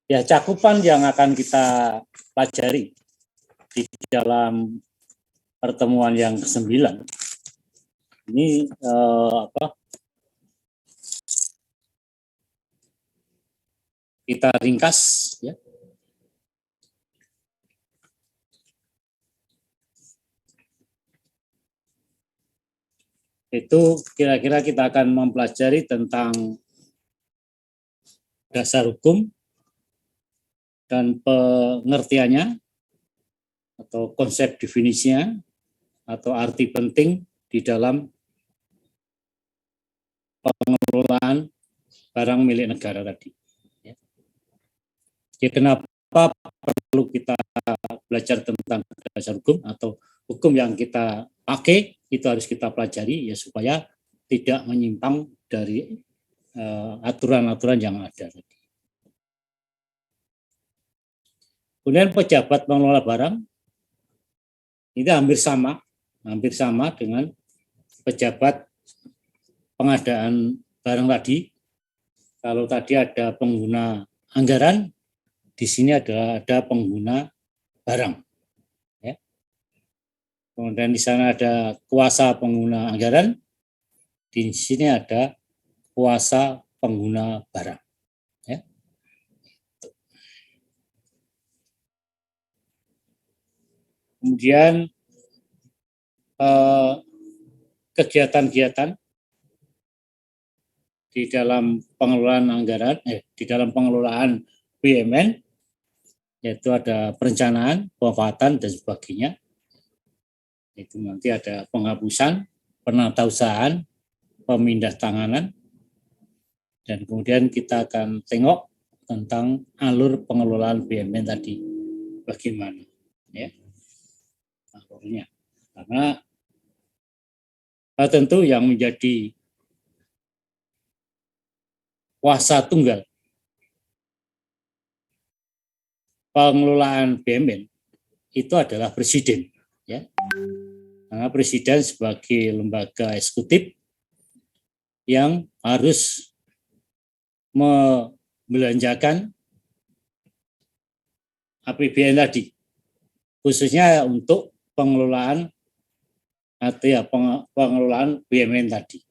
Ya, cakupan yang akan kita pelajari di dalam pertemuan yang ke-9 ini kita ringkas ya. Itu kira-kira kita akan mempelajari tentang dasar hukum dan pengertiannya atau konsep definisinya atau arti penting di dalam pengelolaan barang milik negara tadi. Jadi kenapa perlu kita belajar tentang dasar hukum atau hukum yang kita pakai itu harus kita pelajari ya supaya tidak menyimpang dari aturan-aturan yang ada. Kemudian pejabat pengelola barang itu hampir sama dengan pejabat pengadaan barang tadi. Kalau tadi ada pengguna anggaran, di sini ada pengguna barang. Ya. Kemudian di sana ada kuasa pengguna anggaran, di sini ada kuasa pengguna barang. Ya. Kemudian kegiatan-kegiatan di dalam pengelolaan anggaran, di dalam pengelolaan BUMN, yaitu ada perencanaan, pemanfaatan dan sebagainya. Itu nanti ada penghapusan, penatausahaan, pemindahtanganan, dan kemudian kita akan tengok tentang alur pengelolaan BUMN tadi bagaimana, ya, alurnya. Karena tentu yang menjadi kuasa tunggal pengelolaan BUMN itu adalah presiden, ya. Karena presiden sebagai lembaga eksekutif yang harus membelanjakan APBN tadi, khususnya untuk pengelolaan atau ya pengelolaan BUMN tadi.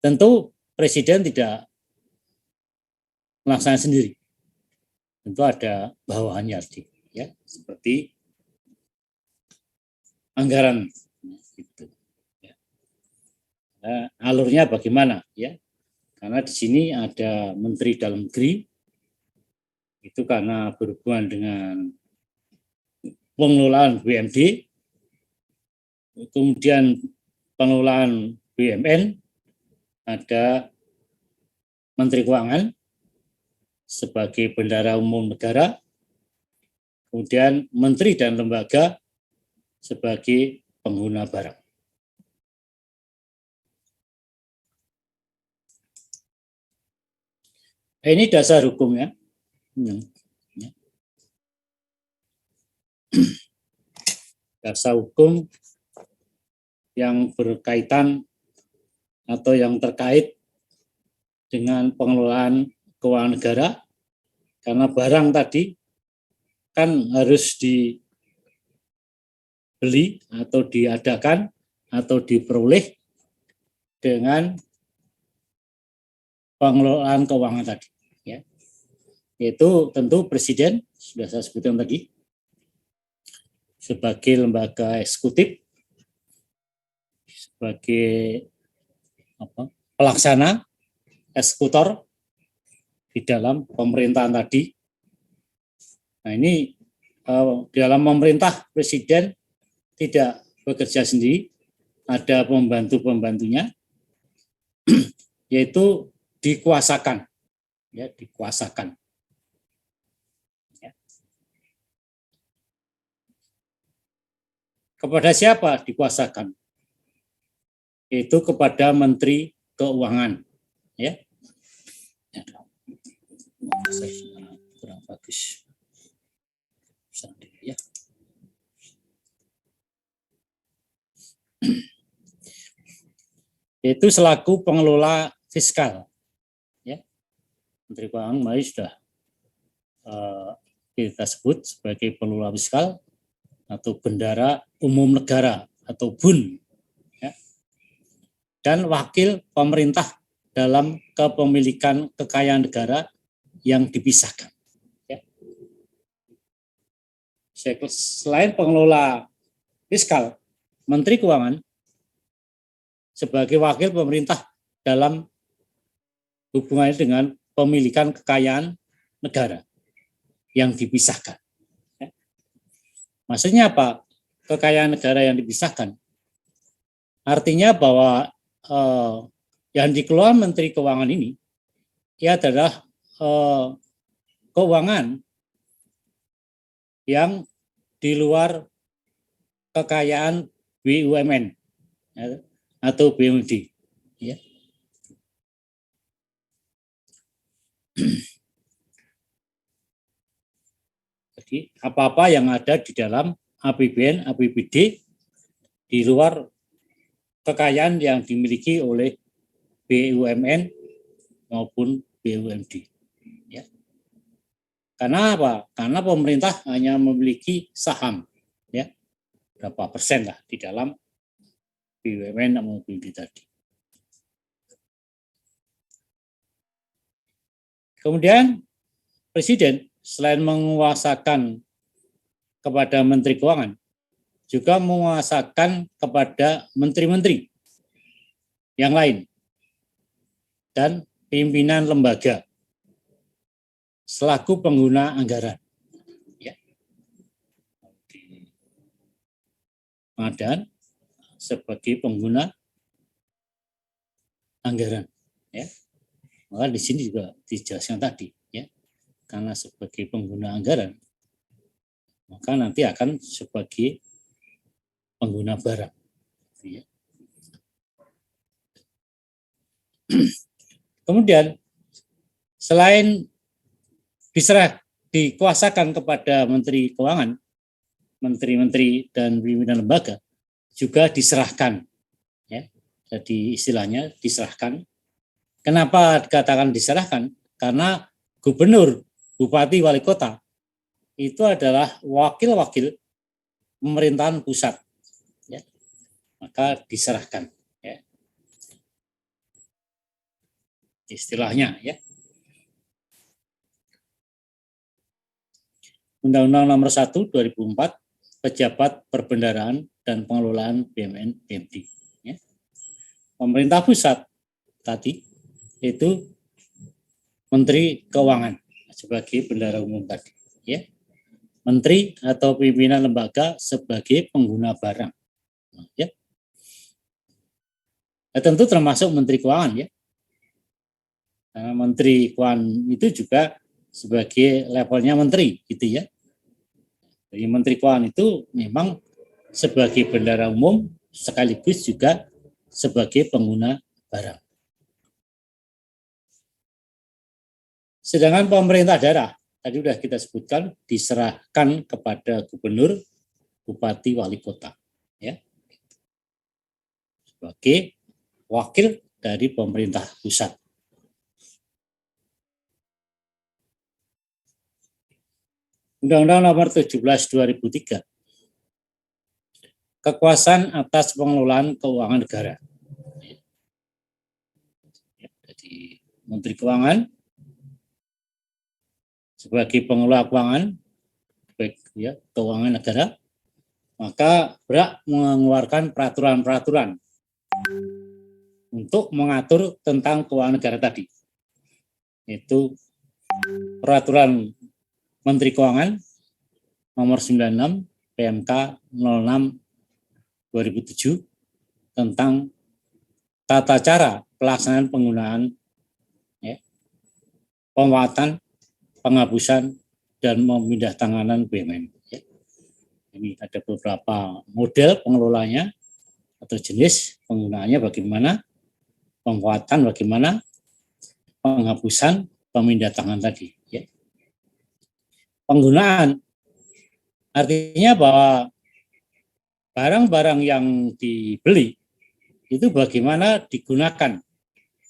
Tentu presiden tidak melaksanakan sendiri, tentu ada bawahannya ya, seperti anggaran gitu. Ya. Nah, alurnya bagaimana ya? Karena di sini ada Menteri Dalam Negeri, itu karena berhubungan dengan pengelolaan BUMD, kemudian pengelolaan BUMN, ada Menteri Keuangan sebagai bendahara umum negara, kemudian menteri dan lembaga sebagai pengguna barang. Ini dasar hukumnya. Dasar hukum yang berkaitan atau yang terkait dengan pengelolaan keuangan negara, karena barang tadi kan harus dibeli atau diadakan atau diperoleh dengan pengelolaan keuangan tadi, ya. Yaitu tentu presiden sudah saya sebutkan tadi sebagai lembaga eksekutif, sebagai pelaksana, eksekutor di dalam pemerintahan tadi. Nah ini di dalam pemerintah presiden tidak bekerja sendiri, ada pembantu-pembantunya, yaitu dikuasakan, ya, dikuasakan. Ya. Kepada siapa dikuasakan? Yaitu kepada Menteri Keuangan, ya. Kurang bagus. Ya. Yaitu selaku pengelola fiskal, ya. Menteri Keuangan Mari sudah kita sebut sebagai pengelola fiskal atau bendara umum negara atau BUN, ya, dan wakil pemerintah dalam kepemilikan kekayaan negara yang dipisahkan. Ya. Selain pengelola fiskal, Menteri Keuangan sebagai wakil pemerintah dalam hubungannya dengan pemilikan kekayaan negara yang dipisahkan. Ya. Maksudnya apa? Kekayaan negara yang dipisahkan. Artinya bahwa yang dikelola Menteri Keuangan ini adalah keuangan yang di luar kekayaan BUMN, ya, atau BUMD. Ya. Jadi apa-apa yang ada di dalam APBN, APBD di luar kekayaan yang dimiliki oleh BUMN maupun BUMD. Ya. Karena apa? Karena pemerintah hanya memiliki saham, ya, berapa persen lah di dalam BUMN maupun BUMD tadi. Kemudian Presiden selain menguasakan kepada Menteri Keuangan, juga menguasakan kepada menteri-menteri yang lain dan pimpinan lembaga selaku pengguna anggaran. Ya. Pengadaan sebagai pengguna anggaran. Ya. Maka di sini juga dijelaskan tadi, ya, karena sebagai pengguna anggaran, maka nanti akan sebagai pengguna barang. Ya. Kemudian selain dikuasakan kepada Menteri Keuangan, menteri-menteri dan pimpinan lembaga juga diserahkan. Ya. Jadi istilahnya diserahkan. Kenapa dikatakan diserahkan? Karena gubernur, bupati, wali kota itu adalah wakil-wakil pemerintahan pusat. Ya. Maka diserahkan. Ya. Istilahnya, ya. Undang-Undang Nomor 1 2004 Pejabat Perbendaharaan dan Pengelolaan BUMN BUMD. Ya. Pemerintah pusat tadi itu Menteri Keuangan sebagai bendahara umum tadi. Ya. Menteri atau pimpinan lembaga sebagai pengguna barang. Ya. Nah, tentu termasuk Menteri Keuangan, ya. Karena Menteri Keuangan itu juga sebagai levelnya menteri, gitu ya. Jadi Menteri Keuangan itu memang sebagai bendahara umum sekaligus juga sebagai pengguna barang. Sedangkan pemerintah daerah tadi sudah kita sebutkan diserahkan kepada gubernur, bupati, wali kota, ya, sebagai wakil dari pemerintah pusat. Undang-Undang Nomor 17 2003 kekuasaan atas pengelolaan keuangan negara. Jadi Menteri Keuangan sebagai pengelola keuangan, baik, ya, keuangan negara, maka berhak mengeluarkan peraturan-peraturan untuk mengatur tentang keuangan negara tadi. Itu peraturan Menteri Keuangan Nomor 96 PMK 06 2007 tentang tata cara pelaksanaan penggunaan, ya, pemuatan, penghapusan, dan memindahtanganan BUMN. Ya. Ini ada beberapa model pengelolanya atau jenis penggunaannya bagaimana, pemuatan bagaimana, penghapusan, pemindahtanganan tadi. Ya. Penggunaan artinya bahwa barang-barang yang dibeli itu bagaimana digunakan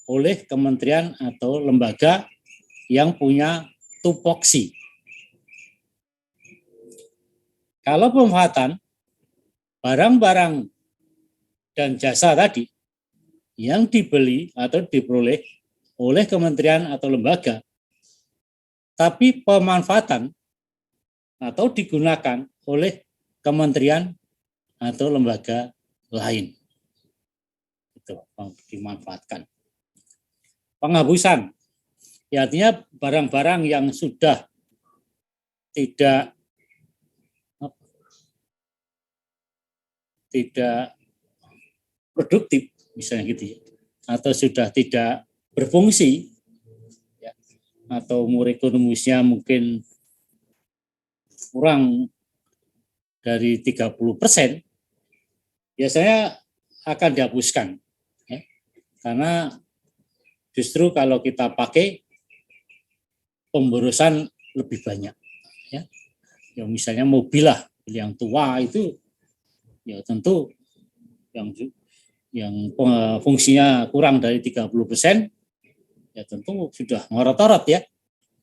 oleh kementerian atau lembaga yang punya tupoksi. Kalau pemanfaatan barang-barang dan jasa tadi yang dibeli atau diperoleh oleh kementerian atau lembaga, tapi pemanfaatan atau digunakan oleh kementerian atau lembaga lain. Itu dimanfaatkan. Penghapusan, ya artinya barang-barang yang sudah tidak produktif, misalnya gitu ya, atau sudah tidak berfungsi, ya, atau umur ekonomisnya mungkin kurang dari 30%, biasanya akan dihapuskan, ya. Karena justru kalau kita pakai pemborosan lebih banyak, ya. Ya misalnya mobil lah, yang tua itu ya tentu yang fungsinya kurang dari 30%, ya tentu sudah ngorot-orot ya,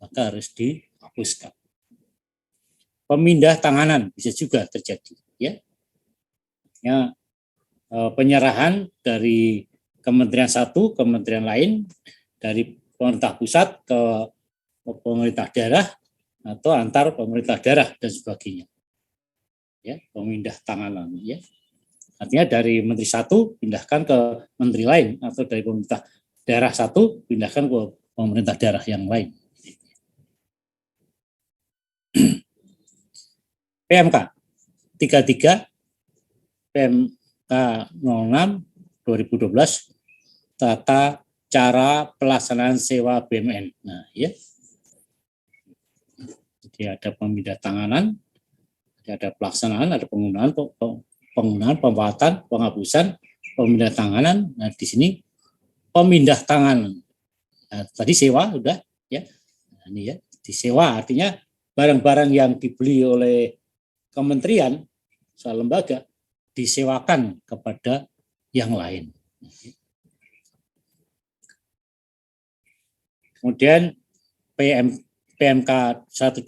maka harus dihapuskan. Pemindah tanganan bisa juga terjadi, ya. Ya, penyerahan dari kementerian satu, kementerian lain, dari pemerintah pusat ke pemerintah daerah atau antar pemerintah daerah dan sebagainya. Ya, pemindah tanganan, ya. Artinya dari menteri satu pindahkan ke menteri lain, atau dari pemerintah daerah satu pindahkan ke pemerintah daerah yang lain. PMK 33 PMK 06 2012 tata cara pelaksanaan sewa BUMN. Nah, ya. Jadi ada pemindah tanganan, ada pelaksanaan, ada penggunaan, pembuatan, penghapusan, pemindah tanganan. Nah, di sini pemindah tanganan. Nah, tadi sewa udah, ya. Nah, ini ya, disewa artinya barang-barang yang dibeli oleh kementerian, soal lembaga, disewakan kepada yang lain. Kemudian PMK 120,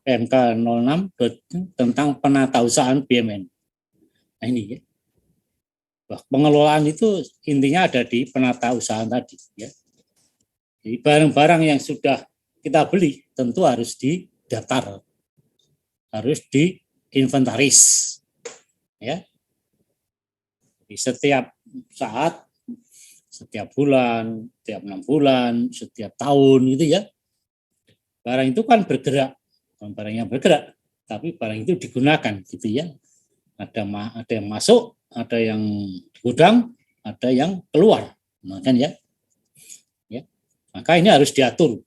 PMK 06 tentang penatausahaan BUMN. Nah ini ya. Pengelolaan itu intinya ada di penatausahaan tadi, ya. Jadi barang-barang yang sudah kita beli tentu harus didaftar, harus diinventaris, ya. Di setiap saat, setiap bulan, setiap 6 bulan, setiap tahun gitu ya. Barang itu kan bergerak, bukan barang yang bergerak, tapi barang itu digunakan gitu ya. Ada yang masuk, ada yang di gudang, ada yang keluar, nah, kan ya. Ya, maka ini harus diatur,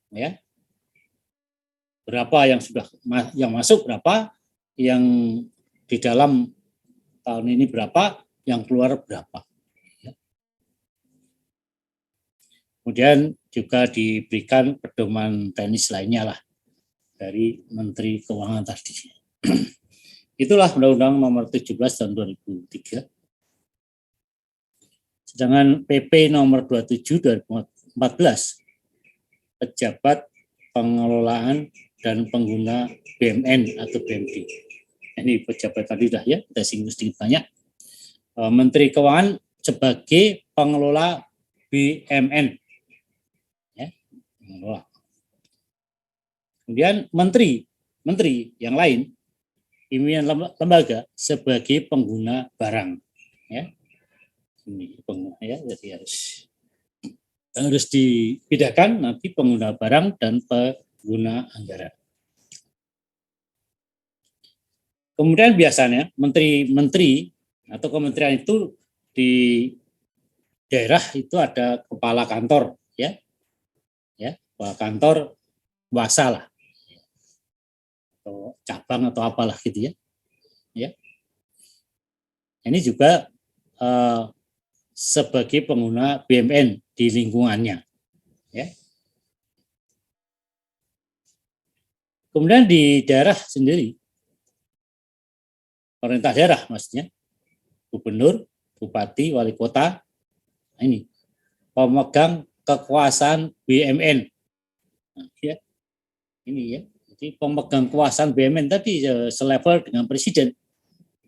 ya. Berapa yang sudah yang masuk, berapa yang di dalam tahun ini, berapa yang keluar, berapa. Kemudian juga diberikan pedoman teknis lainnya lah dari Menteri Keuangan tadi. Itulah Undang-Undang Nomor 17 Tahun 2003. Sedangkan PP Nomor 27 2014, pejabat pengelolaan dan pengguna BUMN atau BUMD. Ini pejabat tadi dah ya, kita singgung sedikit banyak. Menteri Keuangan sebagai pengelola BUMN. Kemudian menteri yang lain, pimpinan lembaga sebagai pengguna barang, ya. Ini pengguna, ya, jadi harus dibedakan nanti pengguna barang dan pengguna anggaran. Kemudian biasanya menteri-menteri atau kementerian itu di daerah itu ada kepala kantor, ya, kepala kantor kuasa lah, atau cabang atau apalah gitu ya. Ini juga sebagai pengguna BUMN di lingkungannya, ya. Kemudian di daerah sendiri, pemerintah daerah maksudnya, gubernur, bupati, wali kota, ini pemegang kekuasaan BUMN. Nah, ya, ini ya. Jadi pemegang kekuasaan BUMN tadi selevel dengan presiden.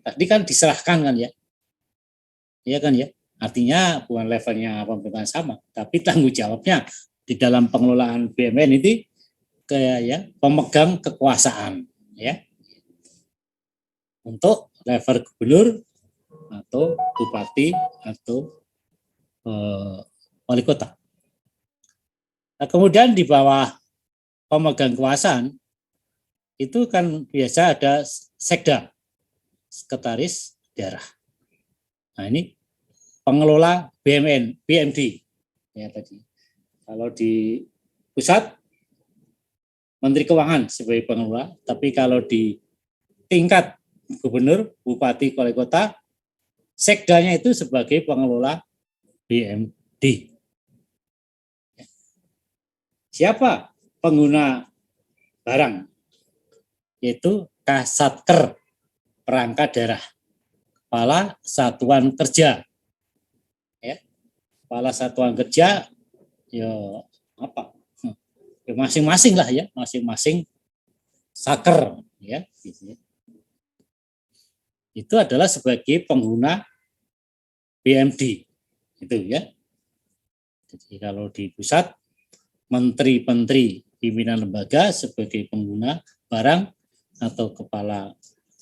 Tadi kan diserahkan kan ya. Iya kan ya. Artinya bukan levelnya pemerintahan sama, tapi tanggung jawabnya di dalam pengelolaan BUMN itu kayak ya pemegang kekuasaan ya. Untuk level gubernur atau bupati atau wali kota. Nah, kemudian di bawah pemegang kekuasaan itu kan biasa ada sekda, sekretaris daerah. Nah ini pengelola BUMN, BMD ya tadi. Kalau di pusat Menteri Keuangan sebagai pengelola, tapi kalau di tingkat gubernur, bupati, wali kota, sekdanya itu sebagai pengelola BMD. Siapa pengguna barang? Yaitu Kasatker Perangkat Daerah, Kepala Satuan Kerja. Ya, Kepala Satuan Kerja, ya apa? Ya, masing-masing lah ya, masing-masing saker ya. Gitu ya. Itu adalah sebagai pengguna BMD, itu ya. Jadi kalau di pusat menteri-menteri pimpinan lembaga sebagai pengguna barang atau kepala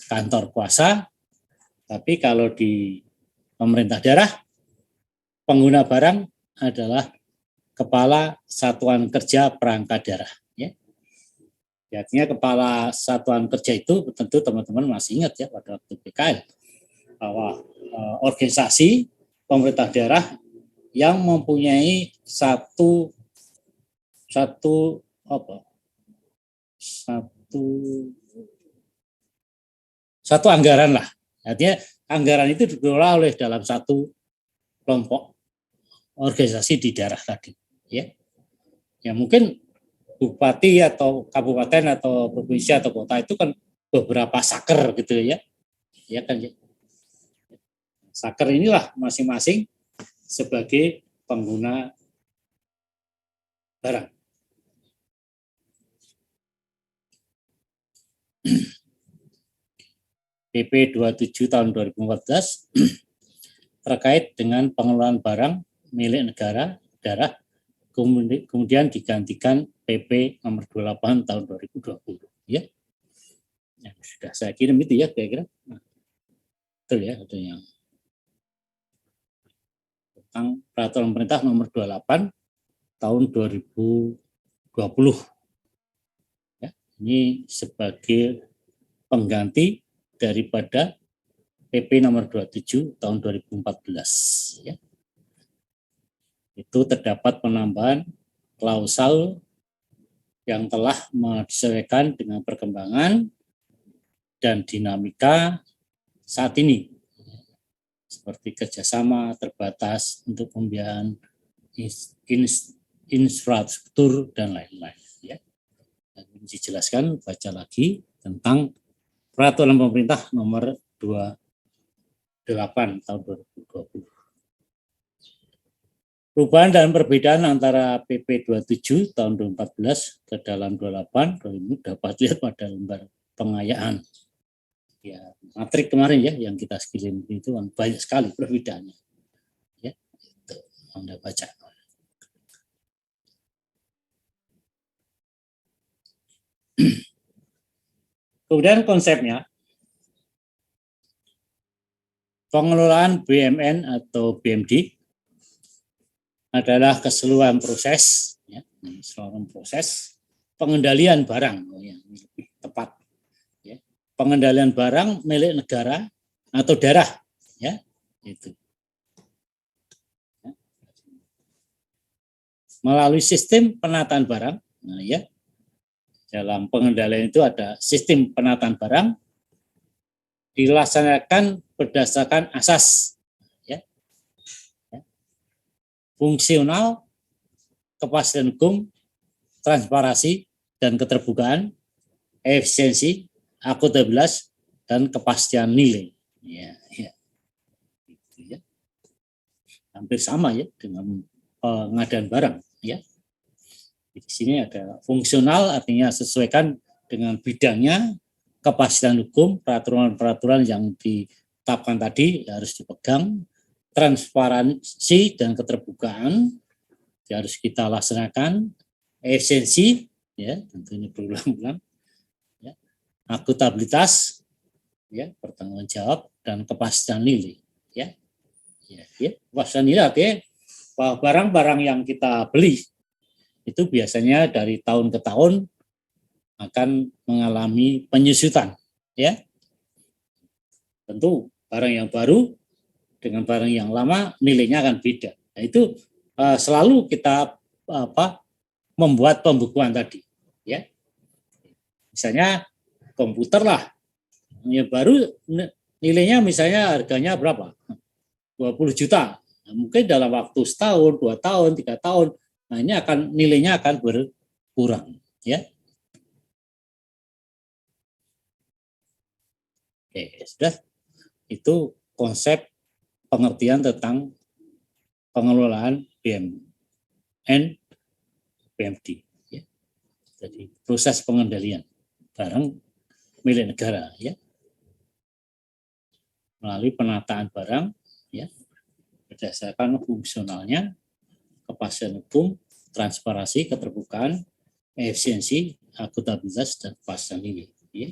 kantor kuasa, tapi kalau di pemerintah daerah pengguna barang adalah kepala satuan kerja perangkat daerah. Ya. Artinya kepala satuan kerja itu tentu teman-teman masih ingat ya pada waktu PKL bahwa organisasi pemerintah daerah yang mempunyai satu anggaran lah. Artinya anggaran itu dikelola oleh dalam satu kelompok organisasi di daerah tadi. Ya, ya mungkin bupati atau kabupaten atau provinsi atau kota itu kan beberapa saker gitu ya. Ya kan ya. Saker inilah masing-masing sebagai pengguna barang. PP 27 tahun 2014 terkait dengan pengelolaan barang milik negara daerah kemudian digantikan PP nomor 28 tahun 2020 ya. Yang sudah saya kirim itu ya kira-kira. Nah, betul ya itu yang tentang peraturan pemerintah nomor 28 tahun 2020. Ya, ini sebagai pengganti daripada PP nomor 27 tahun 2014 ya. Itu terdapat penambahan klausal yang telah disesuaikan dengan perkembangan dan dinamika saat ini seperti kerjasama terbatas untuk pembiayaan infrastruktur dan lain-lain ya. Dan dijelaskan baca lagi tentang peraturan pemerintah nomor 28 tahun 2020. Perubahan dan perbedaan antara PP 27 tahun 2014 ke dalam 28 ini dapat dilihat pada lembar pengayaan. Ya, matrik kemarin ya yang kita skill itu banyak sekali perbedaannya. Ya, itu Anda baca. Kemudian konsepnya, pengelolaan BUMN atau BMD adalah keseluruhan proses, ya, keseluruhan proses pengendalian barang, yang lebih tepat, ya, pengendalian barang milik negara atau daerah, ya, itu. Ya. Melalui sistem penataan barang, nah, ya. Dalam pengendalian itu ada sistem penataan barang dilaksanakan berdasarkan asas ya, fungsional, kepastian hukum, transparansi dan keterbukaan, efisiensi, akuntabilitas dan kepastian nilai. Ya, ya. Gitu ya. Hampir sama ya dengan pengadaan barang, ya. Di sini ada fungsional, artinya sesuaikan dengan bidangnya, kepastian hukum, peraturan-peraturan yang ditetapkan tadi harus dipegang, transparansi dan keterbukaan harus kita laksanakan, efisiensi, ya tentunya berulang-ulang, ya, akuntabilitas, ya pertanggung jawab dan kepastian nilai, ya. Kepastian nilai artinya bahwa barang-barang yang kita beli itu biasanya dari tahun ke tahun akan mengalami penyusutan, ya. Tentu barang yang baru dengan barang yang lama nilainya akan beda. Nah, itu selalu kita membuat pembukuan tadi, ya. Misalnya komputer lah, yang baru nilainya misalnya harganya berapa? 20 juta. Nah, mungkin dalam waktu setahun, 2 tahun, 3 tahun, nah ini nilainya akan berkurang, ya. Oke, sudah. Itu konsep pengertian tentang pengelolaan BUMN BUMD, ya. Jadi proses pengendalian barang milik negara, ya, melalui penataan barang, ya, berdasarkan fungsionalnya, kepastian hukum, transparansi, keterbukaan, efisiensi, akuntabilitas, dan kepastian nilai, ya.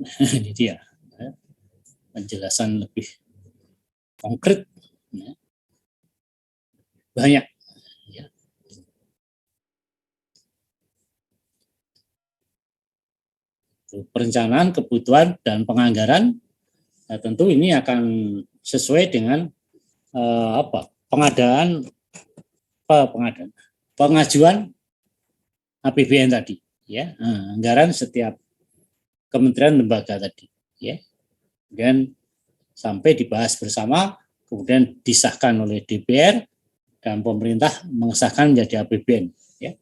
Ini dia, ya, penjelasan lebih konkret, ya. Banyak, ya. Perencanaan, kebutuhan, dan penganggaran, nah, tentu ini akan sesuai dengan pengajuan APBN tadi, ya, anggaran setiap kementerian lembaga tadi, ya, kemudian sampai dibahas bersama, kemudian disahkan oleh DPR dan pemerintah mengesahkan menjadi APBN, ya.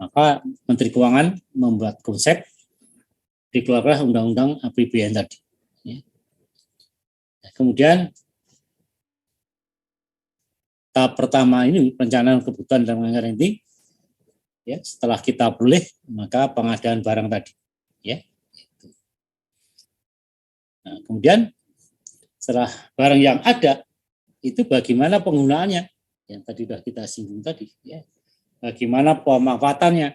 Maka Menteri Keuangan membuat konsep, dikeluarkan undang-undang APBN tadi, ya. Nah, kemudian tahap pertama ini perencanaan kebutuhan dan anggaran ini, ya, setelah kita boleh maka pengadaan barang tadi, ya. Nah, kemudian setelah barang yang ada itu bagaimana penggunaannya yang tadi sudah kita singgung tadi, ya. Bagaimana pemanfaatannya,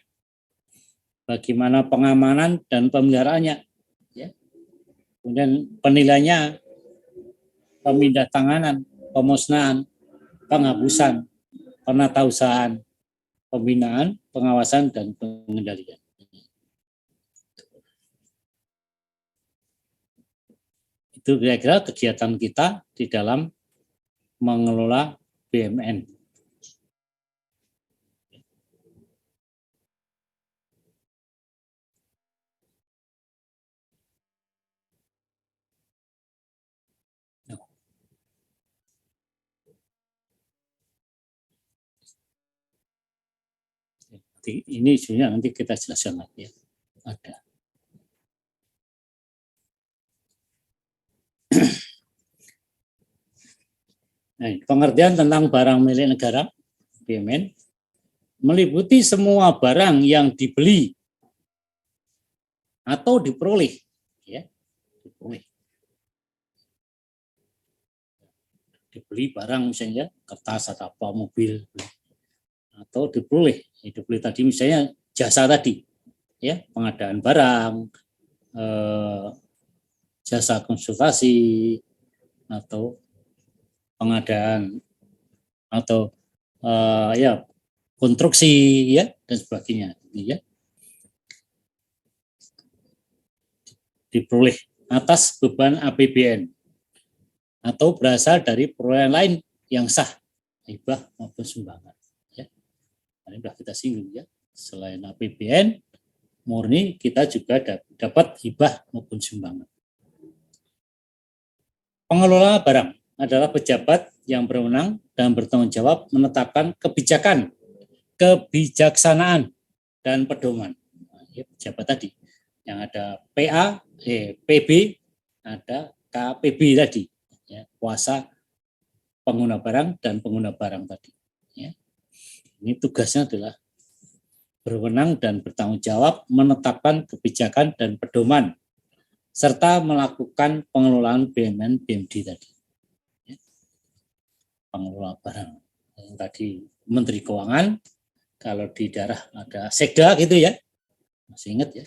bagaimana pengamanan dan pemeliharaannya, ya. Kemudian penilaiannya, pemindahantanganan, pemusnahan, penghapusan, penatausahaan, pembinaan, pengawasan, dan pengendalian. Itu kira-kira kegiatan kita di dalam mengelola BUMN. Ini sebenarnya nanti kita jelaskan lagi, ya. Ada. Nah, pengertian tentang barang milik negara BUMN meliputi semua barang yang dibeli atau diperoleh, ya, dibeli barang misalnya kertas atau apa, mobil, atau dibeli tadi misalnya jasa tadi, ya, pengadaan barang, jasa konsultasi, atau pengadaan atau ya konstruksi, ya, dan sebagainya, ya, diperoleh atas beban APBN atau berasal dari perolehan lain yang sah, hibah maupun sumbangan, ya. Ini sudah kita singgung, ya. Selain APBN murni, kita juga dapat hibah maupun sumbangan. Pengelola barang adalah pejabat yang berwenang dan bertanggung jawab menetapkan kebijakan, kebijaksanaan, dan pedoman. Ya, pejabat tadi yang ada PB, ada KPB tadi, ya, kuasa pengguna barang dan pengguna barang tadi. Ya. Ini tugasnya adalah berwenang dan bertanggung jawab menetapkan kebijakan dan pedoman serta melakukan pengelolaan BUMN BUMD tadi. Ya. Pengelola barang. Yang tadi Menteri Keuangan, kalau di daerah ada Sekda gitu ya, masih ingat ya.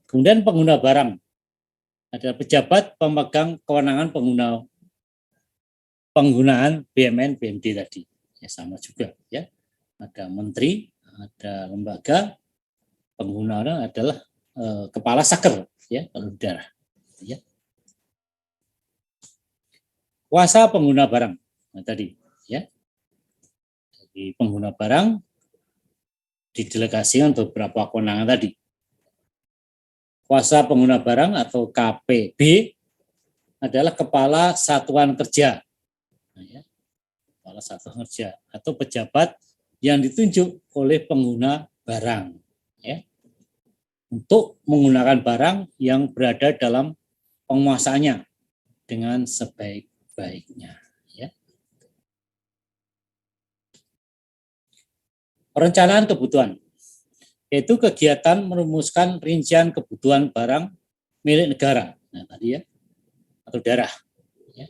Kemudian pengguna barang, ada pejabat pemegang kewenangan penggunaan BUMN BUMD tadi, ya sama juga ya. Ada menteri, ada lembaga, pengguna adalah kepala saker ya kalau di daerah. Ya. Kuasa pengguna barang, nah, tadi ya. Jadi pengguna barang didelegasikan beberapa kewenangan tadi. Kuasa pengguna barang atau KPB adalah kepala satuan kerja, nah, ya. Kepala satuan kerja atau pejabat yang ditunjuk oleh pengguna barang, ya, untuk menggunakan barang yang berada dalam penguasaannya dengan sebaik-baiknya. Ya. Perencanaan kebutuhan, yaitu kegiatan merumuskan rincian kebutuhan barang milik negara, nah tadi ya, atau daerah, ya,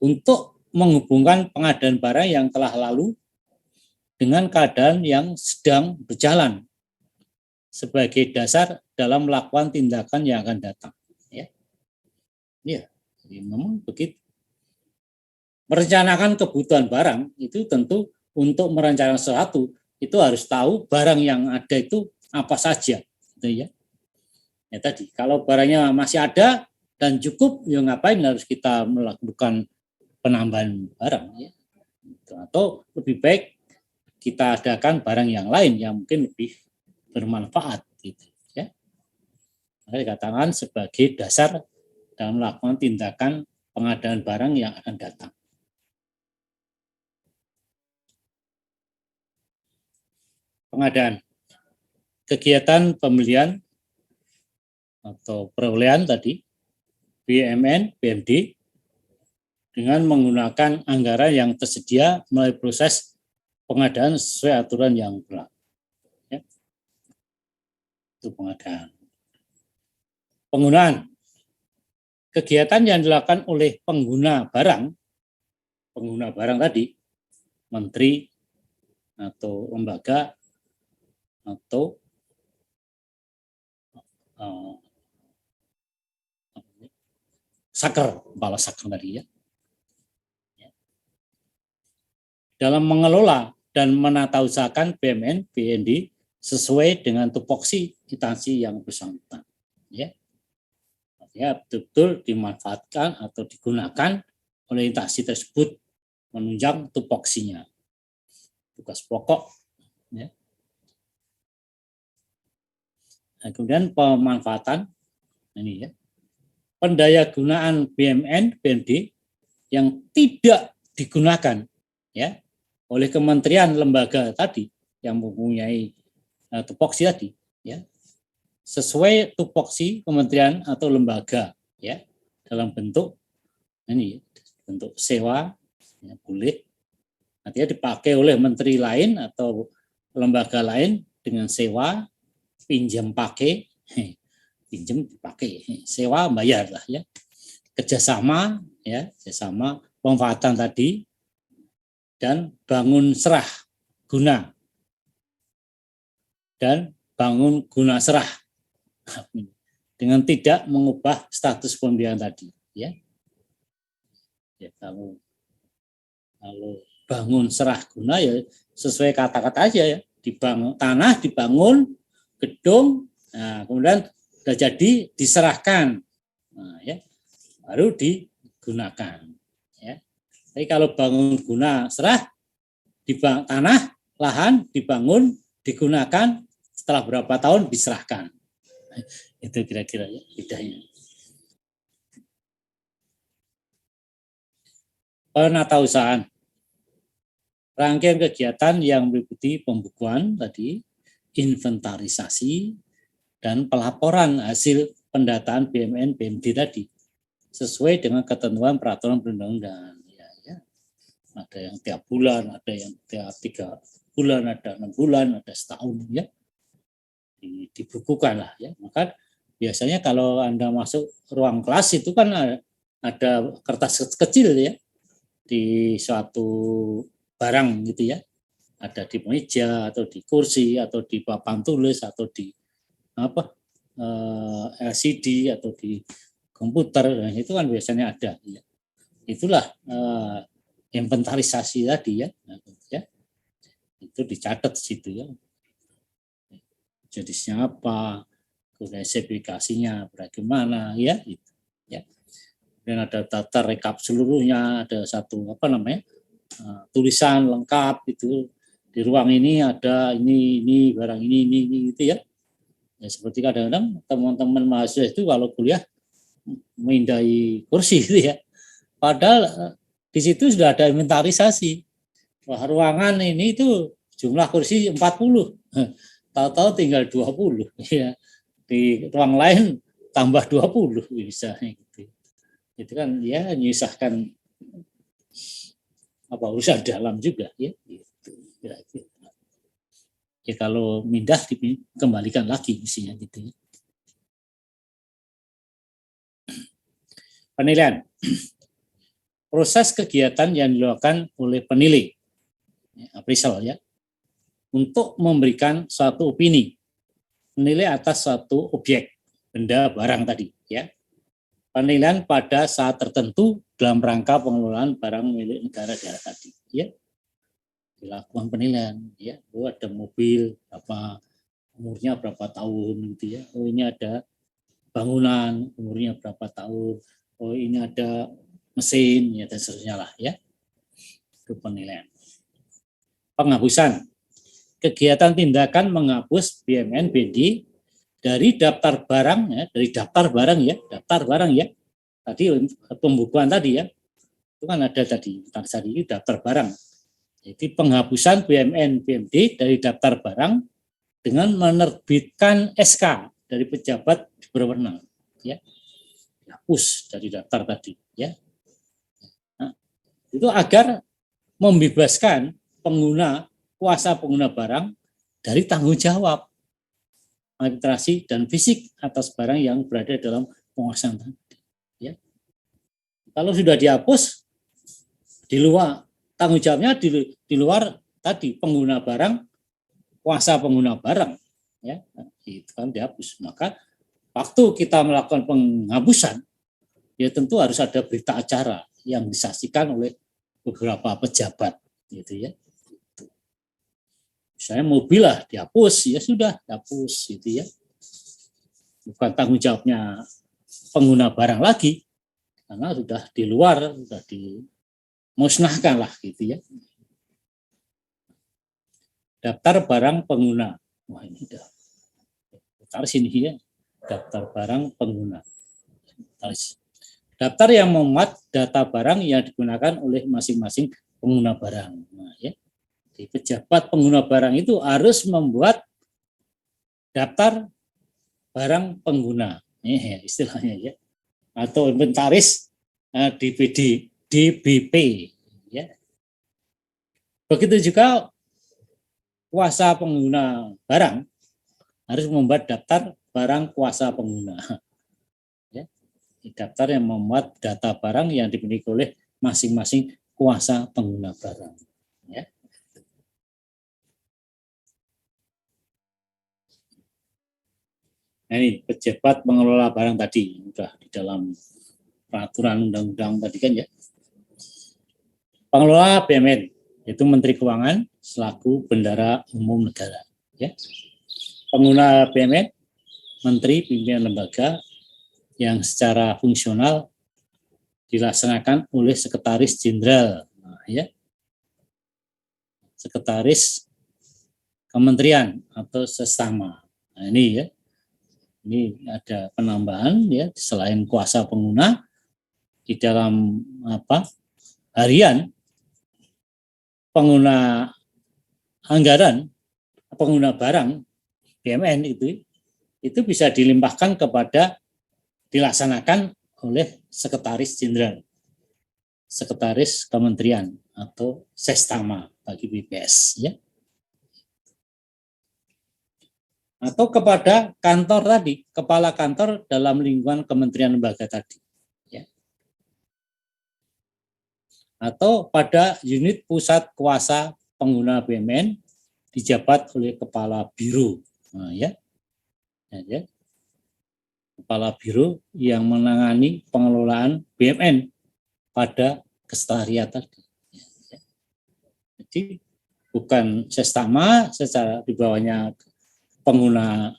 untuk menghubungkan pengadaan barang yang telah lalu dengan keadaan yang sedang berjalan sebagai dasar dalam melakukan tindakan yang akan datang. Ya, ya, memang begitu. Merencanakan kebutuhan barang itu tentu untuk merencanakan sesuatu itu harus tahu barang yang ada itu apa saja, gitu ya. Ya tadi, kalau barangnya masih ada dan cukup, ya ngapain harus kita melakukan penambahan barang, ya. Atau lebih baik kita adakan barang yang lain yang mungkin lebih bermanfaat, gitu ya. Maka dikatakan sebagai dasar dalam melakukan tindakan pengadaan barang yang akan datang. Pengadaan, kegiatan pembelian atau perolehan tadi BUMN BUMD dengan menggunakan anggaran yang tersedia melalui proses pengadaan sesuai aturan yang berlaku. Ya. Itu pengadaan. Penggunaan, kegiatan yang dilakukan oleh pengguna barang tadi, menteri atau lembaga atau saker, kepala saker tadi ya. Dalam mengelola dan menata usahakan BUMN BUMD sesuai dengan tupoksi instansi yang bersangkutan. Ya. Ya, betul-betul dimanfaatkan atau digunakan oleh instansi tersebut menunjang tupoksinya. Tugas pokok. Ya. Nah, kemudian pemanfaatan ini ya. Pendayagunaan BUMN BUMD yang tidak digunakan ya oleh kementerian lembaga tadi yang mempunyai tupoksi tadi ya, sesuai tupoksi kementerian atau lembaga ya, dalam bentuk ini bentuk sewa ya, boleh nantinya dipakai oleh menteri lain atau lembaga lain dengan sewa, pinjam pakai, pinjam dipakai, sewa bayar lah ya, kerjasama ya, kerjasama pemanfaatan tadi, dan bangun serah guna dan bangun guna serah dengan tidak mengubah status pembiayaan tadi ya. Ya kalau bangun serah guna ya sesuai kata-kata aja ya, dibangun tanah, dibangun gedung, nah kemudian sudah jadi diserahkan, nah, ya baru digunakan ya. Tapi kalau bangun guna serah, tanah, lahan dibangun, digunakan, setelah berapa tahun diserahkan. Itu kira-kira ya bedanya. Penatausahaan, rangkaian kegiatan yang meliputi pembukuan tadi, inventarisasi, dan pelaporan hasil pendataan BMN BMD tadi sesuai dengan ketentuan peraturan perundang-undangan. Ya. Ada yang tiap bulan, ada yang tiap 3 bulan, ada 6 bulan, ada setahun ya. Dibukukan lah ya. Maka biasanya kalau Anda masuk ruang kelas itu kan ada kertas kecil ya di suatu barang gitu ya. Ada di meja atau di kursi atau di papan tulis atau di LCD atau di komputer, nah itu kan biasanya ada. Ya. Itulah inventarisasi tadi ya. Itu dicatat di situ ya. Jenisnya apa, kemudian sertifikasinya bagaimana ya. Gitu. Ya. Dan ada data rekap seluruhnya, ada satu tulisan lengkap itu di ruang ini ada ini barang ini gitu ya. Ya seperti kadang-kadang teman-teman mahasiswa itu kalau kuliah memindai kursi gitu ya. Padahal di situ sudah ada inventarisasi. Wah, ruangan ini itu jumlah kursi 40. Tahu-tahu tinggal 20 ya. Di ruang lain tambah 20 bisa gitu. Itu kan ya menyusahkan urusan dalam juga ya gitu. Kira-kira. Ya kalau mindah dikembalikan lagi isinya gitu ya. Penilaian. Proses kegiatan yang dilakukan oleh penilai, appraisal ya, untuk memberikan suatu opini, menilai atas suatu objek, benda, barang tadi ya. Penilaian pada saat tertentu dalam rangka pengelolaan barang milik negara daerah tadi ya. Dilakukan penilaian ya. Oh ada mobil umurnya berapa tahun gitu ya. Oh ini ada bangunan umurnya berapa tahun. Oh ini ada mesin ya dan seterusnya lah ya. Itu penilaian. Penghapusan. Kegiatan tindakan menghapus BMN BD dari daftar barang ya, daftar barang ya. Tadi pembukuan tadi ya. Itu kan ada tadi daftar barang. Jadi penghapusan BMN BMD dari daftar barang dengan menerbitkan SK dari pejabat berwenang ya. Hapus dari daftar tadi ya. Nah, itu agar membebaskan kuasa pengguna barang dari tanggung jawab administrasi dan fisik atas barang yang berada dalam penguasaan tadi ya. Kalau sudah dihapus di luar tanggung jawabnya di luar tadi pengguna barang, kuasa pengguna barang ya. Itu kan dihapus. Maka waktu kita melakukan penghapusan, ya tentu harus ada berita acara yang disaksikan oleh beberapa pejabat, gitu ya. Misalnya mobil lah dihapus, ya sudah dihapus, gitu ya. Bukan tanggung jawabnya pengguna barang lagi, karena sudah di luar, sudah dimusnahkan lah, gitu ya. Daftar barang pengguna, wah ini udah taruh sini ya. Daftar barang pengguna. Daftar yang memuat data barang yang digunakan oleh masing-masing pengguna barang. Nah, ya. Di pejabat pengguna barang itu harus membuat daftar barang pengguna. Ini ya, istilahnya ya. Atau inventaris DBP ya. Begitu juga kuasa pengguna barang harus membuat daftar barang kuasa pengguna. Ya. Daftar yang memuat data barang yang dimiliki oleh masing-masing kuasa pengguna barang. Ya. Nah, ini pejabat pengelola barang tadi sudah di dalam peraturan undang-undang tadi kan ya. Pengelola BUMN yaitu Menteri Keuangan selaku bendara umum negara. Ya. Pengguna BUMN Menteri Pimpinan Lembaga yang secara fungsional dilaksanakan oleh Sekretaris Jenderal, ya. Sekretaris Kementerian atau sesama. Nah, ini ya. Ini ada penambahan ya selain kuasa pengguna di dalam harian pengguna anggaran, pengguna barang BUMN itu bisa dilimpahkan kepada dilaksanakan oleh Sekretaris Jenderal, Sekretaris Kementerian atau Sestama bagi BPS, ya. Atau kepada kantor tadi, kepala kantor dalam lingkungan kementerian lembaga tadi, ya. Atau pada unit pusat kuasa pengguna BUMN dijabat oleh kepala biro, nah, ya. Ya. Kepala biro yang menangani pengelolaan BUMN pada kesetarian tadi. Jadi bukan Sestama secara di bawahnya pengguna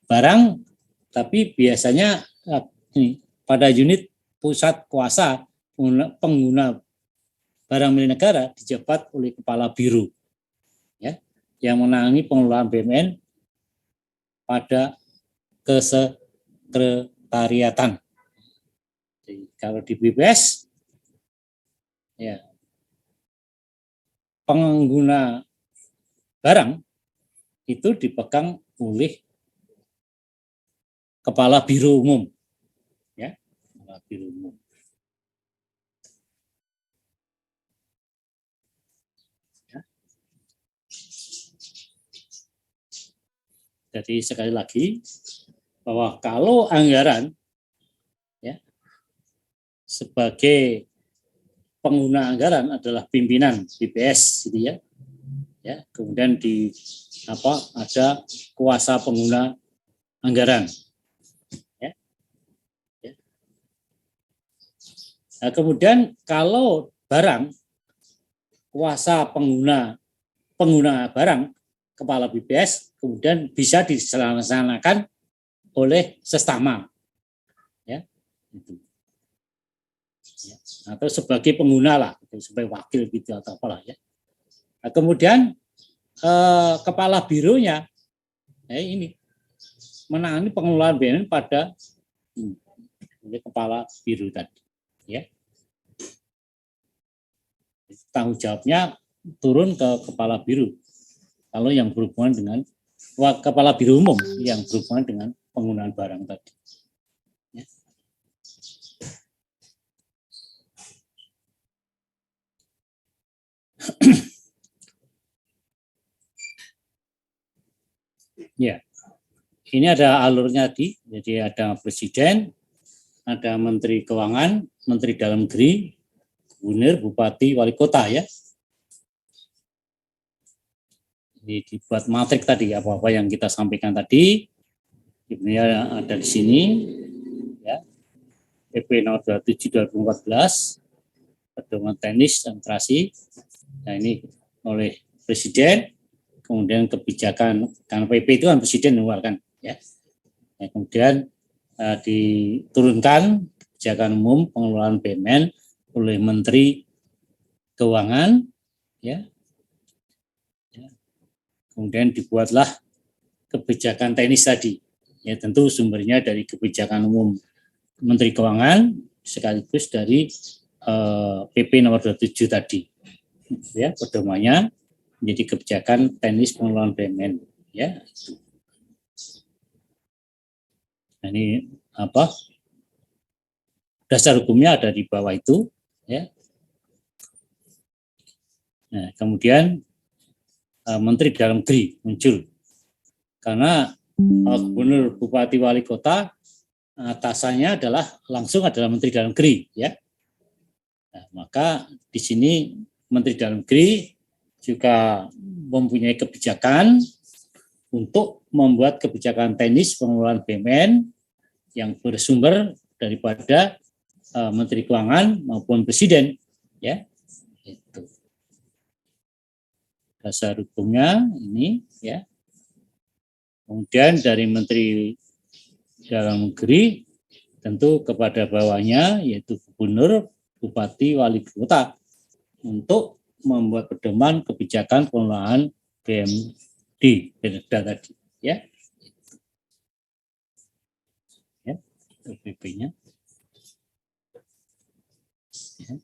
barang, tapi biasanya pada unit pusat kuasa pengguna barang milik negara dijabat oleh kepala biro, ya, yang menangani pengelolaan BUMN pada kesekretariatan. Jadi, kalau di BPS, ya, pengguna barang itu dipegang oleh kepala biro umum, ya, kepala biro umum. Ya. Jadi sekali lagi bahwa kalau anggaran, ya, sebagai pengguna anggaran adalah pimpinan BPS, gitu ya. Ya, kemudian ada kuasa pengguna anggaran. Ya. Ya. Nah, kemudian kalau barang kuasa pengguna barang kepala BPS kemudian bisa dilaksanakan oleh Sestama, ya, itu. Ya. Atau sebagai pengguna lah, sebagai wakil gitu atau apalah, ya. Nah, kemudian kepala bironya, ini menangani pengelolaan BUMN pada kepala biro tadi, ya. Tanggung jawabnya turun ke kepala biro kalau yang berhubungan dengan kepala biro umum yang berhubungan dengan penggunaan barang tadi, ya. Ya, ini ada alurnya tadi. Jadi ada presiden, ada menteri keuangan, menteri dalam negeri, gubernur, bupati, wali kota, ya. Ini dibuat matrik tadi, apa-apa yang kita sampaikan tadi, sebenarnya ada di sini, ya. PP nomor 27 2014, pedoman teknis administrasi. Nah, ini oleh presiden, kemudian kebijakan, karena PP itu kan presiden mengeluarkan, ya. Nah, kemudian diturunkan kebijakan umum pengelolaan BUMN oleh Menteri Keuangan, ya. Kemudian dibuatlah kebijakan teknis tadi, ya, tentu sumbernya dari kebijakan umum Menteri Keuangan sekaligus dari PP nomor 27 tadi, ya, pedomannya menjadi kebijakan teknis pengelolaan BUMN, ya. Nah, ini dasar hukumnya ada di bawah itu, ya. Nah, kemudian Menteri Dalam Negeri muncul karena gubernur, bupati, wali kota atasannya langsung adalah Menteri Dalam Negeri, ya. Nah, maka di sini Menteri Dalam Negeri juga mempunyai kebijakan untuk membuat kebijakan teknis pengelolaan BUMN yang bersumber daripada Menteri Keuangan maupun Presiden, ya. Itu dasar hukumnya ini, ya. Kemudian dari Menteri Dalam Negeri tentu kepada bawahnya yaitu gubernur, bupati, wali kota untuk membuat pedoman kebijakan pengelolaan BUMD tadi, ya. Ya, PP-nya. Ya.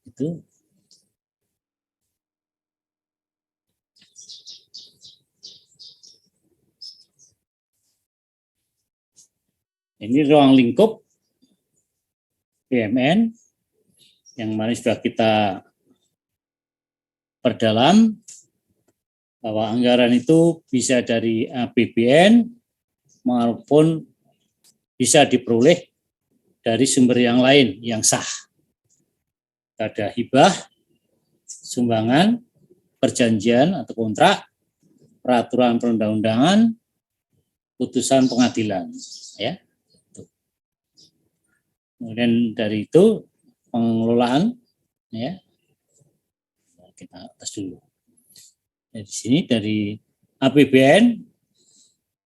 Itu Ini ruang lingkup BUMN yang mana sudah kita perdalam bahwa anggaran itu bisa dari APBN maupun bisa diperoleh dari sumber yang lain yang sah. Ada hibah, sumbangan, perjanjian atau kontrak, peraturan perundang-undangan, putusan pengadilan, ya. Kemudian dari itu pengelolaan, ya, kita atas dulu. Di sini dari APBN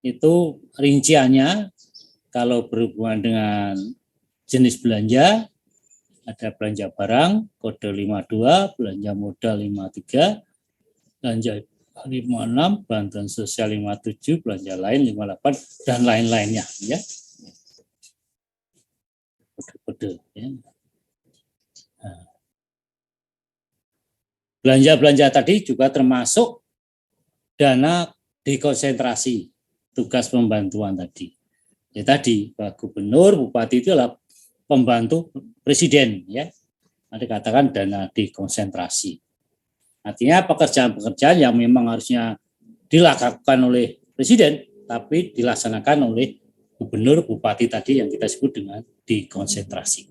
itu rinciannya kalau berhubungan dengan jenis belanja, ada belanja barang kode 52, belanja modal 53, belanja 56, bantuan sosial 57, belanja lain 58 dan lain-lainnya, ya. Kode-kode, ya. Nah, belanja-belanja tadi juga termasuk dana dekonsentrasi tugas pembantuan tadi. Ya tadi Pak Gubernur, Bupati itu adalah pembantu presiden, ya. Ada katakan dana dekonsentrasi. Artinya pekerjaan-pekerjaan yang memang harusnya dilakukan oleh presiden, tapi dilaksanakan oleh gubernur, bupati tadi yang kita sebut dengan dekonsentrasi.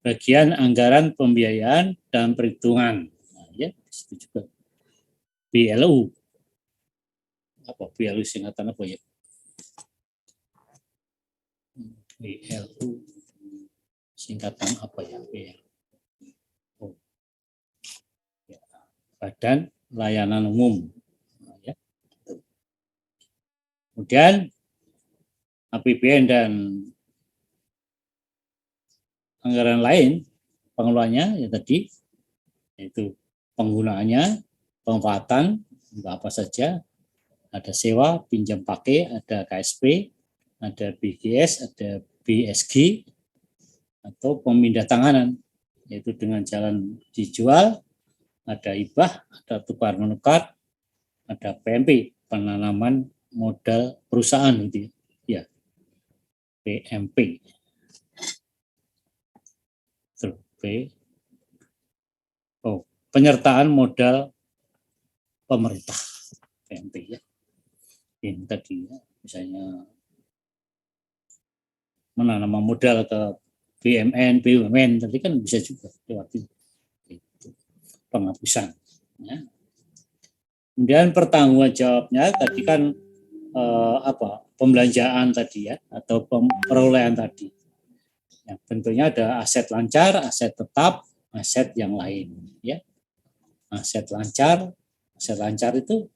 Bagian anggaran pembiayaan dan perhitungan, nah, ya, itu juga BLU. Apa BLU singkatan apa ya? BLU singkatan apa ya? Oh. Ya. Badan Layanan Umum. Nah, ya. Kemudian APBN dan anggaran lain pengelolaannya ya tadi yaitu penggunaannya, pemanfaatan apa saja, ada sewa, pinjam pakai, ada KSP, ada BGS, ada BSG atau pemindah tanganan yaitu dengan jalan dijual, ada hibah, ada tukar menukar, ada PMP penanaman modal perusahaan gitu ya, PMP. Penyertaan modal pemerintah PMP ya. Ini tadi ya, misalnya menanam modal ke BUMN, BUMN tadi kan bisa juga lewat itu penghapusan. Ya. Kemudian pertanggungjawabnya tadi kan pembelanjaan tadi ya atau perolehan tadi. Yang bentuknya ada aset lancar, aset tetap, aset yang lain ya. Aset lancar itu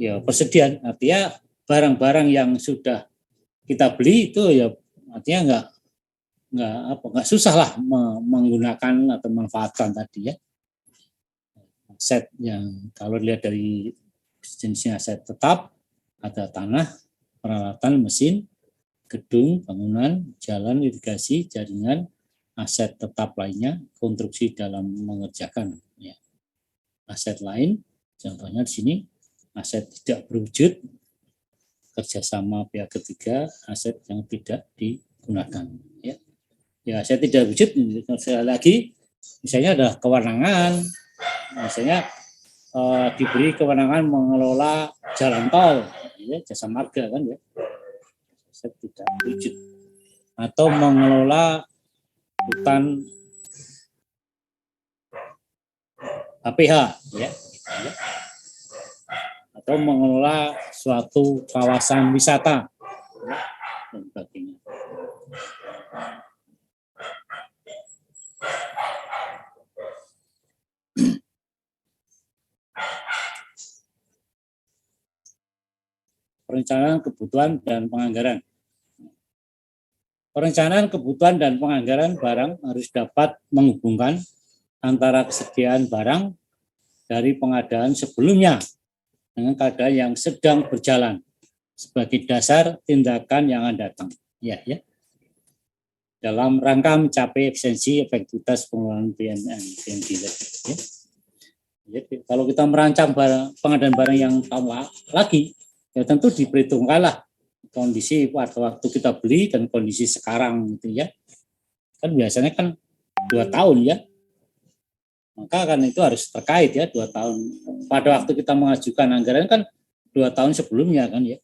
ya persediaan, artinya barang-barang yang sudah kita beli itu ya artinya nggak susah lah menggunakan atau memanfaatkan tadi ya. Aset yang kalau dilihat dari jenisnya aset tetap ada tanah, peralatan, mesin, gedung, bangunan, jalan, irigasi, jaringan, aset tetap lainnya, konstruksi dalam mengerjakan. Ya. Aset lain, contohnya di sini, aset tidak berwujud, kerjasama pihak ketiga, aset yang tidak digunakan. Ya, aset tidak wujud, sekali lagi, misalnya ada kewenangan, misalnya diberi kewenangan mengelola jalan tol, ya, jasa marga kan ya, aset tidak wujud, atau mengelola hutan HPH, ya, atau mengelola suatu kawasan wisata dan sebagainya. Perencanaan kebutuhan dan penganggaran. Perencanaan kebutuhan dan penganggaran barang harus dapat menghubungkan antara kesediaan barang dari pengadaan sebelumnya dengan keadaan yang sedang berjalan sebagai dasar tindakan yang akan datang. Ya. Dalam rangka mencapai efisiensi efektivitas pengelolaan BUMN. Ya. Jadi, kalau kita merancang pengadaan barang yang lagi, ya tentu diperhitungkanlah kondisi pada waktu kita beli dan kondisi sekarang gitu ya. Kan biasanya kan 2 tahun ya. Maka kan itu harus terkait ya 2 tahun. Pada waktu kita mengajukan anggaran kan 2 tahun sebelumnya kan ya.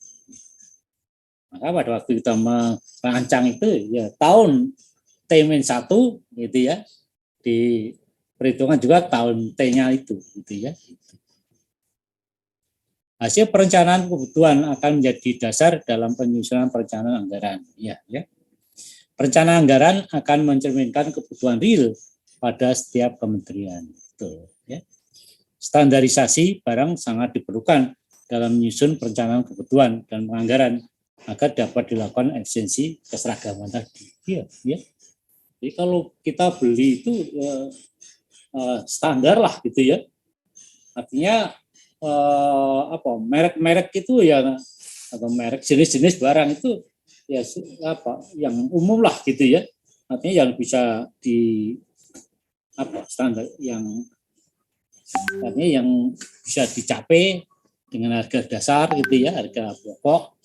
Maka pada waktu kita merancang itu ya tahun T-1 gitu ya. Diperhitungkan juga tahun T-nya itu gitu ya. Hasil perencanaan kebutuhan akan menjadi dasar dalam penyusunan perencanaan anggaran. Ya. Perencanaan anggaran akan mencerminkan kebutuhan real pada setiap kementerian. Betul, ya. Standarisasi barang sangat diperlukan dalam menyusun perencanaan kebutuhan dan penganggaran agar dapat dilakukan efisiensi keseragaman tadi. Ya. Jadi kalau kita beli itu standar lah gitu ya. Artinya merek-merek itu ya atau merek jenis-jenis barang itu ya yang umum lah gitu ya, artinya yang bisa di standar yang artinya yang bisa dicapai dengan harga dasar gitu ya, harga pokok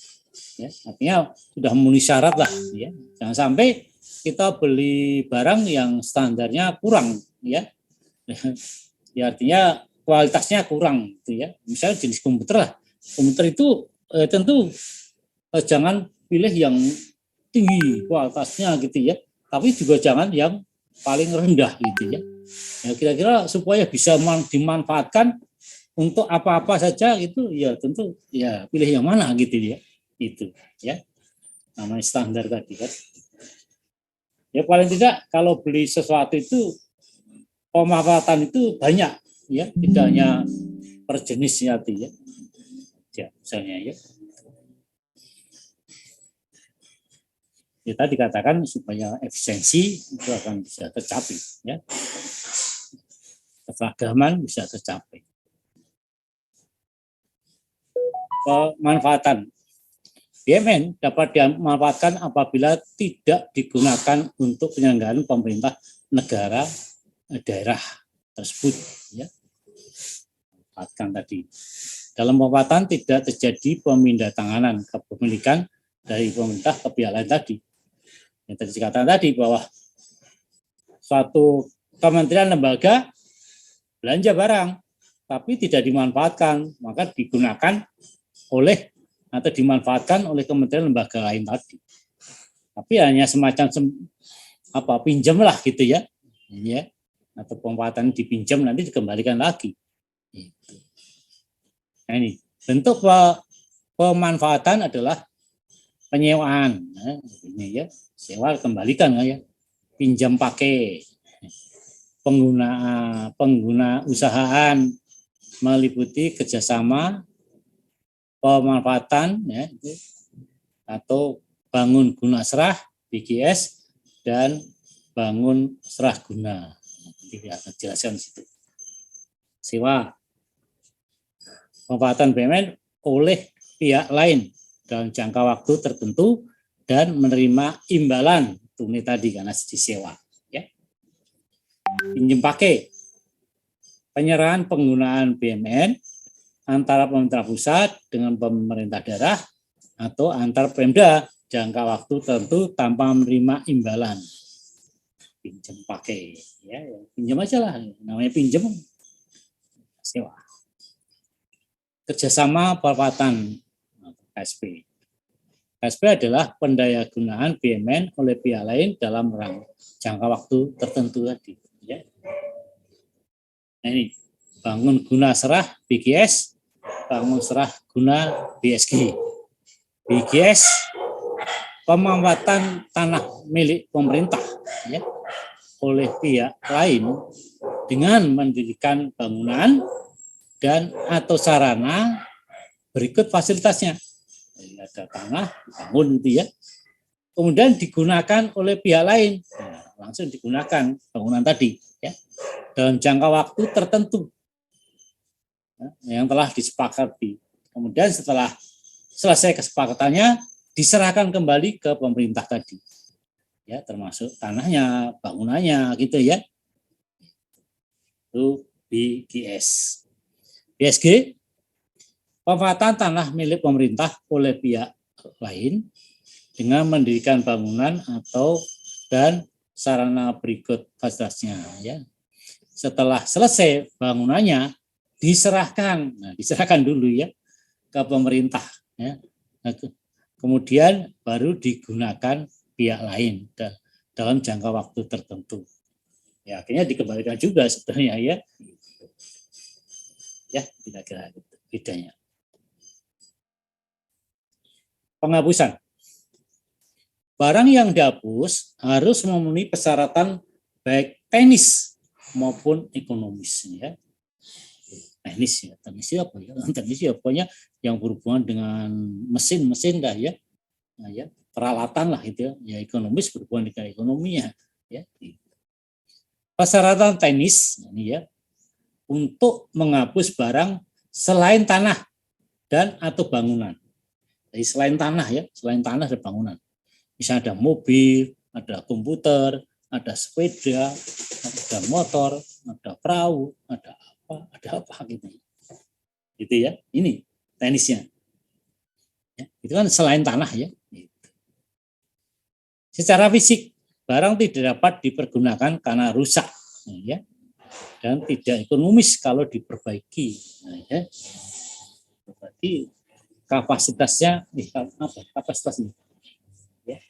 ya, artinya sudah memenuhi syarat lah ya. Jangan sampai kita beli barang yang standarnya kurang ya, ya artinya kualitasnya kurang gitu ya. Misalnya jenis komputer lah. Komputer itu tentu jangan pilih yang tinggi kualitasnya gitu ya. Tapi juga jangan yang paling rendah gitu ya. Ya kira-kira supaya bisa dimanfaatkan untuk apa-apa saja itu ya tentu ya pilih yang mana gitu ya. Itu ya. Namanya standar tadi kan. Ya paling tidak kalau beli sesuatu itu pemanfaatan itu banyak. Ya, tidak hanya per jenisnya ya. Ya, misalnya ya. Ya tadi dikatakan supaya efisiensi itu akan bisa tercapai ya. Keseragaman bisa tercapai. Pemanfaatan BMN dapat dimanfaatkan apabila tidak digunakan untuk penyelenggaraan pemerintah negara daerah tersebut ya. Tadi. Dalam pemanfaatan tidak terjadi pemindahantanganan kepemilikan dari pemerintah ke pihak lain tadi. Yang tadi dikatakan tadi bahwa suatu kementerian lembaga belanja barang tapi tidak dimanfaatkan, maka digunakan oleh atau dimanfaatkan oleh kementerian lembaga lain tadi. Tapi hanya semacam pinjam lah gitu ya. Ya. Atau pemanfaatan dipinjam nanti dikembalikan lagi. Nah ini bentuk pemanfaatan adalah penyewaan. Nah, ini ya sewa kembalikan ya. Pinjam pakai, pengguna usahaan meliputi kerjasama, pemanfaatan ya, atau bangun guna serah BGS dan bangun serah guna. Nanti akan jelaskan di situ. Sewa pemanfaatan BUMN oleh pihak lain dalam jangka waktu tertentu dan menerima imbalan tunai tadi karena disewa. Ya. Pinjam pakai penyerahan penggunaan BUMN antara pemerintah pusat dengan pemerintah daerah atau antar Pemda jangka waktu tertentu tanpa menerima imbalan. Pinjam pakai, ya pinjam aja lah, namanya pinjam sewa. Kerjasama pemanfaatan KSP. KSP adalah pendayagunaan BUMN oleh pihak lain dalam jangka waktu tertentu tadi. Ya. Nah ini bangun guna serah BGS, bangun serah guna BSG. BGS pemanfaatan tanah milik pemerintah ya, oleh pihak lain dengan mendirikan bangunan dan atau sarana berikut fasilitasnya. Ada tanah dibangun gitu ya. Kemudian digunakan oleh pihak lain. Nah, langsung digunakan bangunan tadi ya. Dalam jangka waktu tertentu. Ya, yang telah disepakati. Kemudian setelah selesai kesepakatannya diserahkan kembali ke pemerintah tadi. Ya, termasuk tanahnya, bangunannya gitu ya. Itu BGS. BSG pemanfaatan tanah milik pemerintah oleh pihak lain dengan mendirikan bangunan atau dan sarana berikut fasilitasnya ya. Setelah selesai bangunannya diserahkan, diserahkan dulu ya ke pemerintah ya. Kemudian baru digunakan pihak lain dalam jangka waktu tertentu. Ya, akhirnya dikembalikan juga sebenarnya ya. Ya, kira-kira gitu bedanya. Penghapusan. Barang yang dihapus harus memenuhi persyaratan baik teknis maupun ekonomis ya. Teknis itu apa ya? Teknis ya pokoknya yang berhubungan dengan mesin-mesin dah ya. Nah, ya, peralatan lah itu ya. Ya ekonomis berhubungan dengan ekonominya ya. Persyaratan teknis ini ya untuk menghapus barang selain tanah dan atau bangunan. Jadi selain tanah ya, selain tanah dan bangunan. Misalnya ada mobil, ada komputer, ada sepeda, ada motor, ada perahu, ada apa gitu. Gitu ya. Ini teknisnya. Ya, itu kan selain tanah ya. Secara fisik, barang tidak dapat dipergunakan karena rusak ya. Dan tidak ekonomis kalau diperbaiki. Nah, ya. Berarti kapasitasnya apa? Kapasitasnya ya.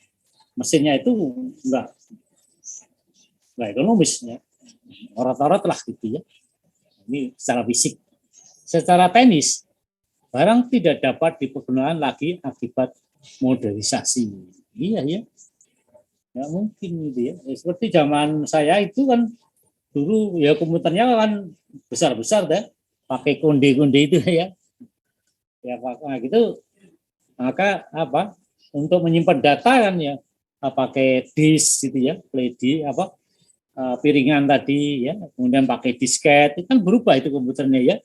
Mesinnya itu enggak ekonomis ya. Orang-orang telah gitu ya. Ini secara fisik. Secara teknis, barang tidak dapat dipergunakan lagi akibat modernisasi. Iya ya. Nggak mungkin gitu ya. Seperti zaman saya itu kan dulu ya komputernya kan besar-besar deh. Pakai konde-konde itu ya. Ya gitu. Maka apa? Untuk menyimpan data kan ya pakai disk gitu ya, flash apa piringan tadi ya, kemudian pakai disket, itu kan berubah itu komputernya ya.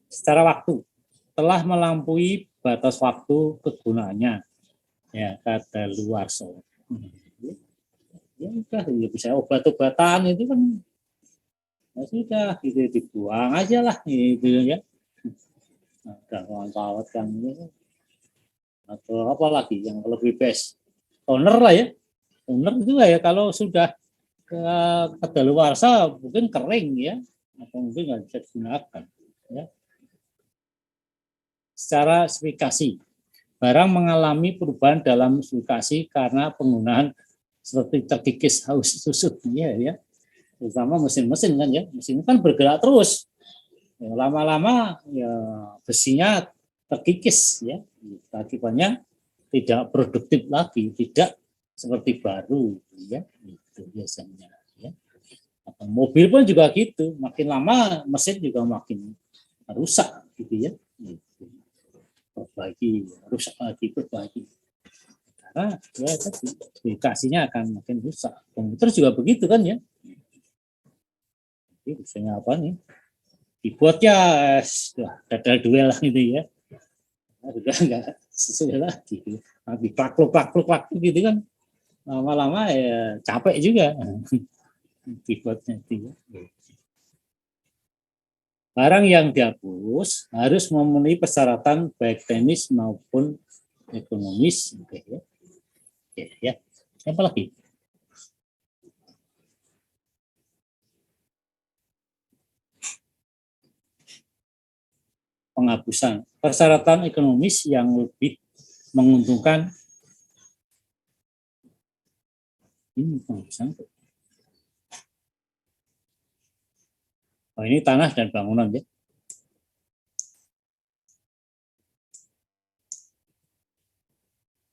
Secara waktu telah melampaui batas waktu kegunaannya ya kata luar so. Ya udah ya bisa obat-obatan itu kan ya sudah gitu dibuang aja lah gitu ya. Nah, kawan-kawan kan ini atau apa lagi yang lebih best toner lah ya. Toner itu ya kalau sudah ke kadaluarsa mungkin kering ya atau mungkin nggak bisa digunakan ya. Secara spesifikasi barang mengalami perubahan dalam spesifikasi karena penggunaan seperti terkikis haus susut ya terutama mesin-mesin kan ya, mesin kan bergerak terus ya, lama-lama ya besinya terkikis ya, akibatnya tidak produktif lagi, tidak seperti baru ya, itu biasanya ya. Atau mobil pun juga gitu, makin lama mesin juga makin rusak gitu ya, perbaiki rusak lagi perbaiki karena ya tadi aplikasinya akan makin rusak. Komputer juga begitu kan ya, jadi misalnya apa nih dibuatnya dadal duel lah gitu ya, sudah enggak sesuai lagi, nanti plak gitu kan, lama-lama ya capek juga keyboardnya itu. Barang yang dihapus harus memenuhi persyaratan baik teknis maupun ekonomis. Oke ya. Oke, ya. Apa lagi? penghapusan persyaratan ekonomis yang lebih menguntungkan. Ini penghapusan. Oh, ini tanah dan bangunan ya.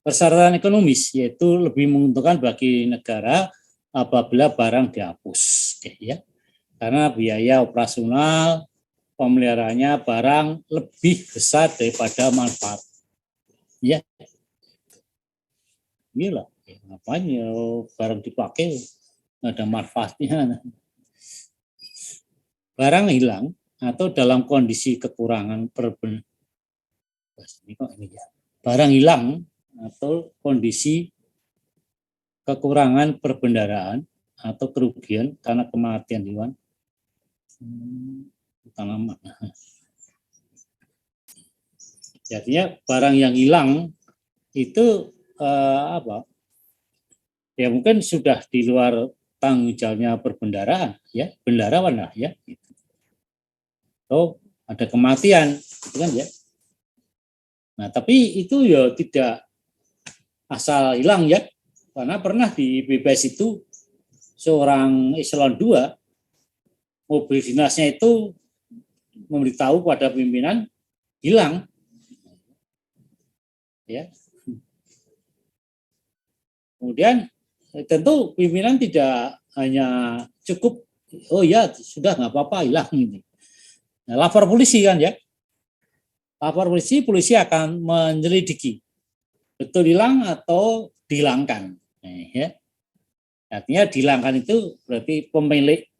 Persyaratan ekonomis yaitu lebih menguntungkan bagi negara apabila barang dihapus, ya. Karena biaya operasional pemeliharaannya barang lebih besar daripada manfaat. Ya, gila. Ngapain ya barang dipakai nggak ada manfaatnya. Barang hilang atau dalam kondisi kekurangan barang hilang atau kondisi kekurangan perbendaharaan atau kerugian karena kematian hewan tanaman. Jadinya barang yang hilang itu ya mungkin sudah di luar tanggung jawabnya perbendaharaan, ya bendaharawan lah ya. Oh, ada kematian, gitu kan ya. Nah, tapi itu ya tidak asal hilang ya, karena pernah di BPS itu seorang eselon 2 mobil dinasnya itu memberitahu pada pimpinan hilang, ya. Kemudian tentu pimpinan tidak hanya cukup, oh ya sudah nggak apa-apa hilang ini. Nah, lapor polisi kan ya, lapor polisi, polisi akan menyelidiki betul hilang atau dihilangkan. Nah, ya. Artinya dihilangkan itu berarti pemilik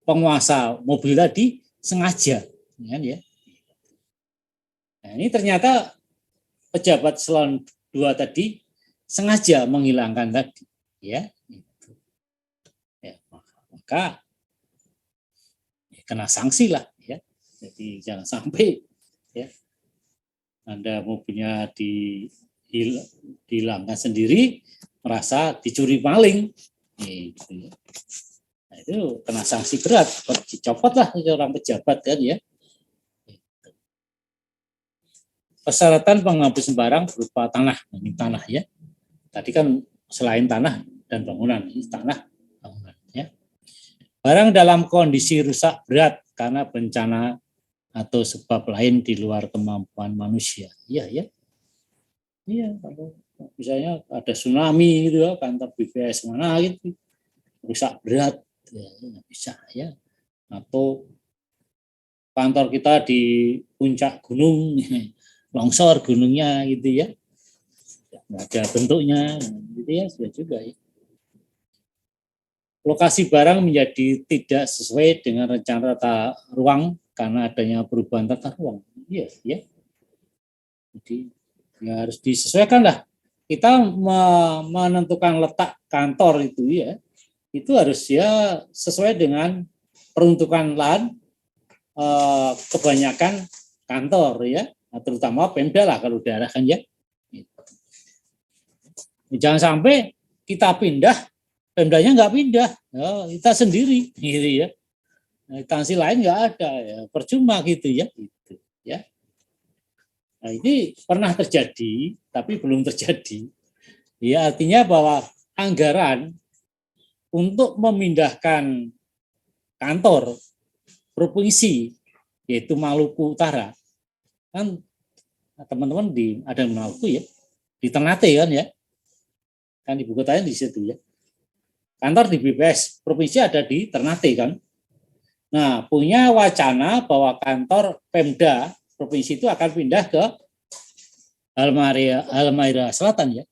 penguasa mobil tadi sengaja, kan ya. Nah, ini ternyata pejabat eselon 2 tadi sengaja menghilangkan tadi, ya. Ya, maka ya, kena sanksi lah, ya. Jadi jangan sampai ya Anda mobilnya dihilangkan sendiri, merasa dicuri maling, gitu ya. Nah, itu kena sanksi berat, dicopot lah orang pejabat kan ya. Persyaratan penghapusan barang berupa tanah, tanah ya. Tadi kan selain tanah dan bangunan, ini tanah, bangunan ya. Barang dalam kondisi rusak berat karena bencana atau sebab lain di luar kemampuan manusia. Iya ya. Iya, kalau misalnya ada tsunami gitu ya, kantor BPS mana gitu, rusak berat, ya, bisa ya. Atau kantor kita di puncak gunung, longsor gunungnya gitu ya, nggak ada bentuknya, gitu ya, sudah juga ya. Lokasi barang menjadi tidak sesuai dengan rencana tata ruang karena adanya perubahan tata ruang. Iya, ya. Jadi ya harus disesuaikan lah. Kita menentukan letak kantor itu ya, itu harus ya sesuai dengan peruntukan lahan kebanyakan kantor ya, terutama Pemda lah kalau daerah kan ya. Jangan sampai kita pindah, Pemdanya nggak pindah, ya, kita sendiri gitu ya. Instansi lain nggak ada, ya, percuma gitu ya. Gitu, ya. Nah, ini pernah terjadi, tapi belum terjadi. Ya, artinya bahwa anggaran untuk memindahkan kantor provinsi, yaitu Maluku Utara, kan teman-teman ada Maluku ya, di Ternate kan ya, kan ibu kotanya di situ ya. Kantor di BPS provinsi ada di Ternate kan. Nah, punya wacana bahwa kantor Pemda provinsi itu akan pindah ke Halmahera Selatan ya.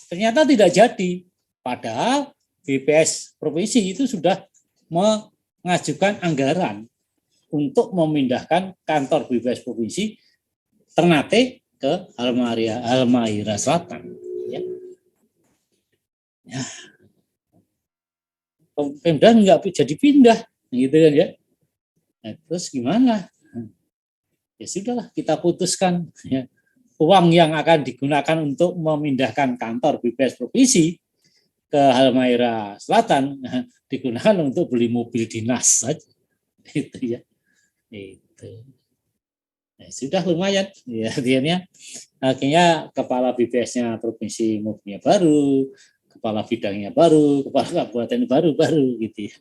Ternyata tidak jadi. Padahal BPS provinsi itu sudah mengajukan anggaran untuk memindahkan kantor BPS provinsi Ternate ke Halmahera Selatan. Ya. Ya. Pemda nggak jadi pindah, gitu kan ya. Nah, terus gimana? Ya sudahlah, kita putuskan ya. Uang yang akan digunakan untuk memindahkan kantor BPS provinsi ke Halmahera Selatan digunakan untuk beli mobil dinas saja, itu ya. Itu. Nah, sudah lumayan ya, akhirnya kepala BPS-nya provinsi Murni baru, kepala bidangnya baru, kepala kabupaten baru gitu ya.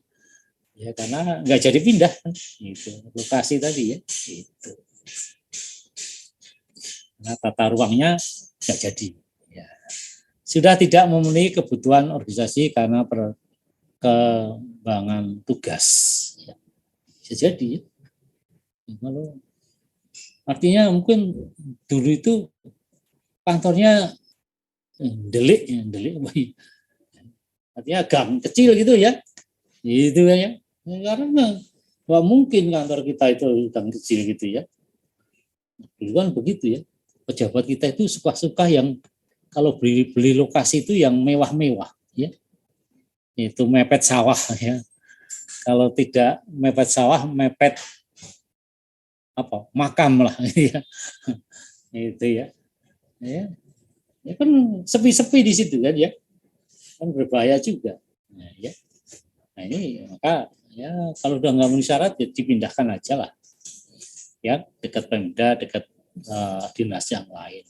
Ya karena nggak jadi pindah gitu, lokasi tadi ya gitu. Nah, tata ruangnya nggak jadi ya. Sudah tidak memenuhi kebutuhan organisasi karena perkembangan tugas ya. Bisa jadi ya. Kalau artinya mungkin dulu itu kantornya delik artinya gang kecil gitu ya, itu ya. Karena nggak mungkin kantor kita itu gang kecil gitu ya. Dulu kan begitu ya. Pejabat kita itu suka-suka yang kalau beli lokasi itu yang mewah-mewah ya. Itu mepet sawah ya. Kalau tidak mepet sawah, mepet apa? Makam lah ya. Itu ya. Ya. Ya kan sepi-sepi di situ kan ya. Kan berbahaya juga. Nah, ya. Nah ini maka ya kalau udah nggak memenuhi syarat ya dipindahkan aja lah. Ya dekat Pemda, dekat dinas yang lain.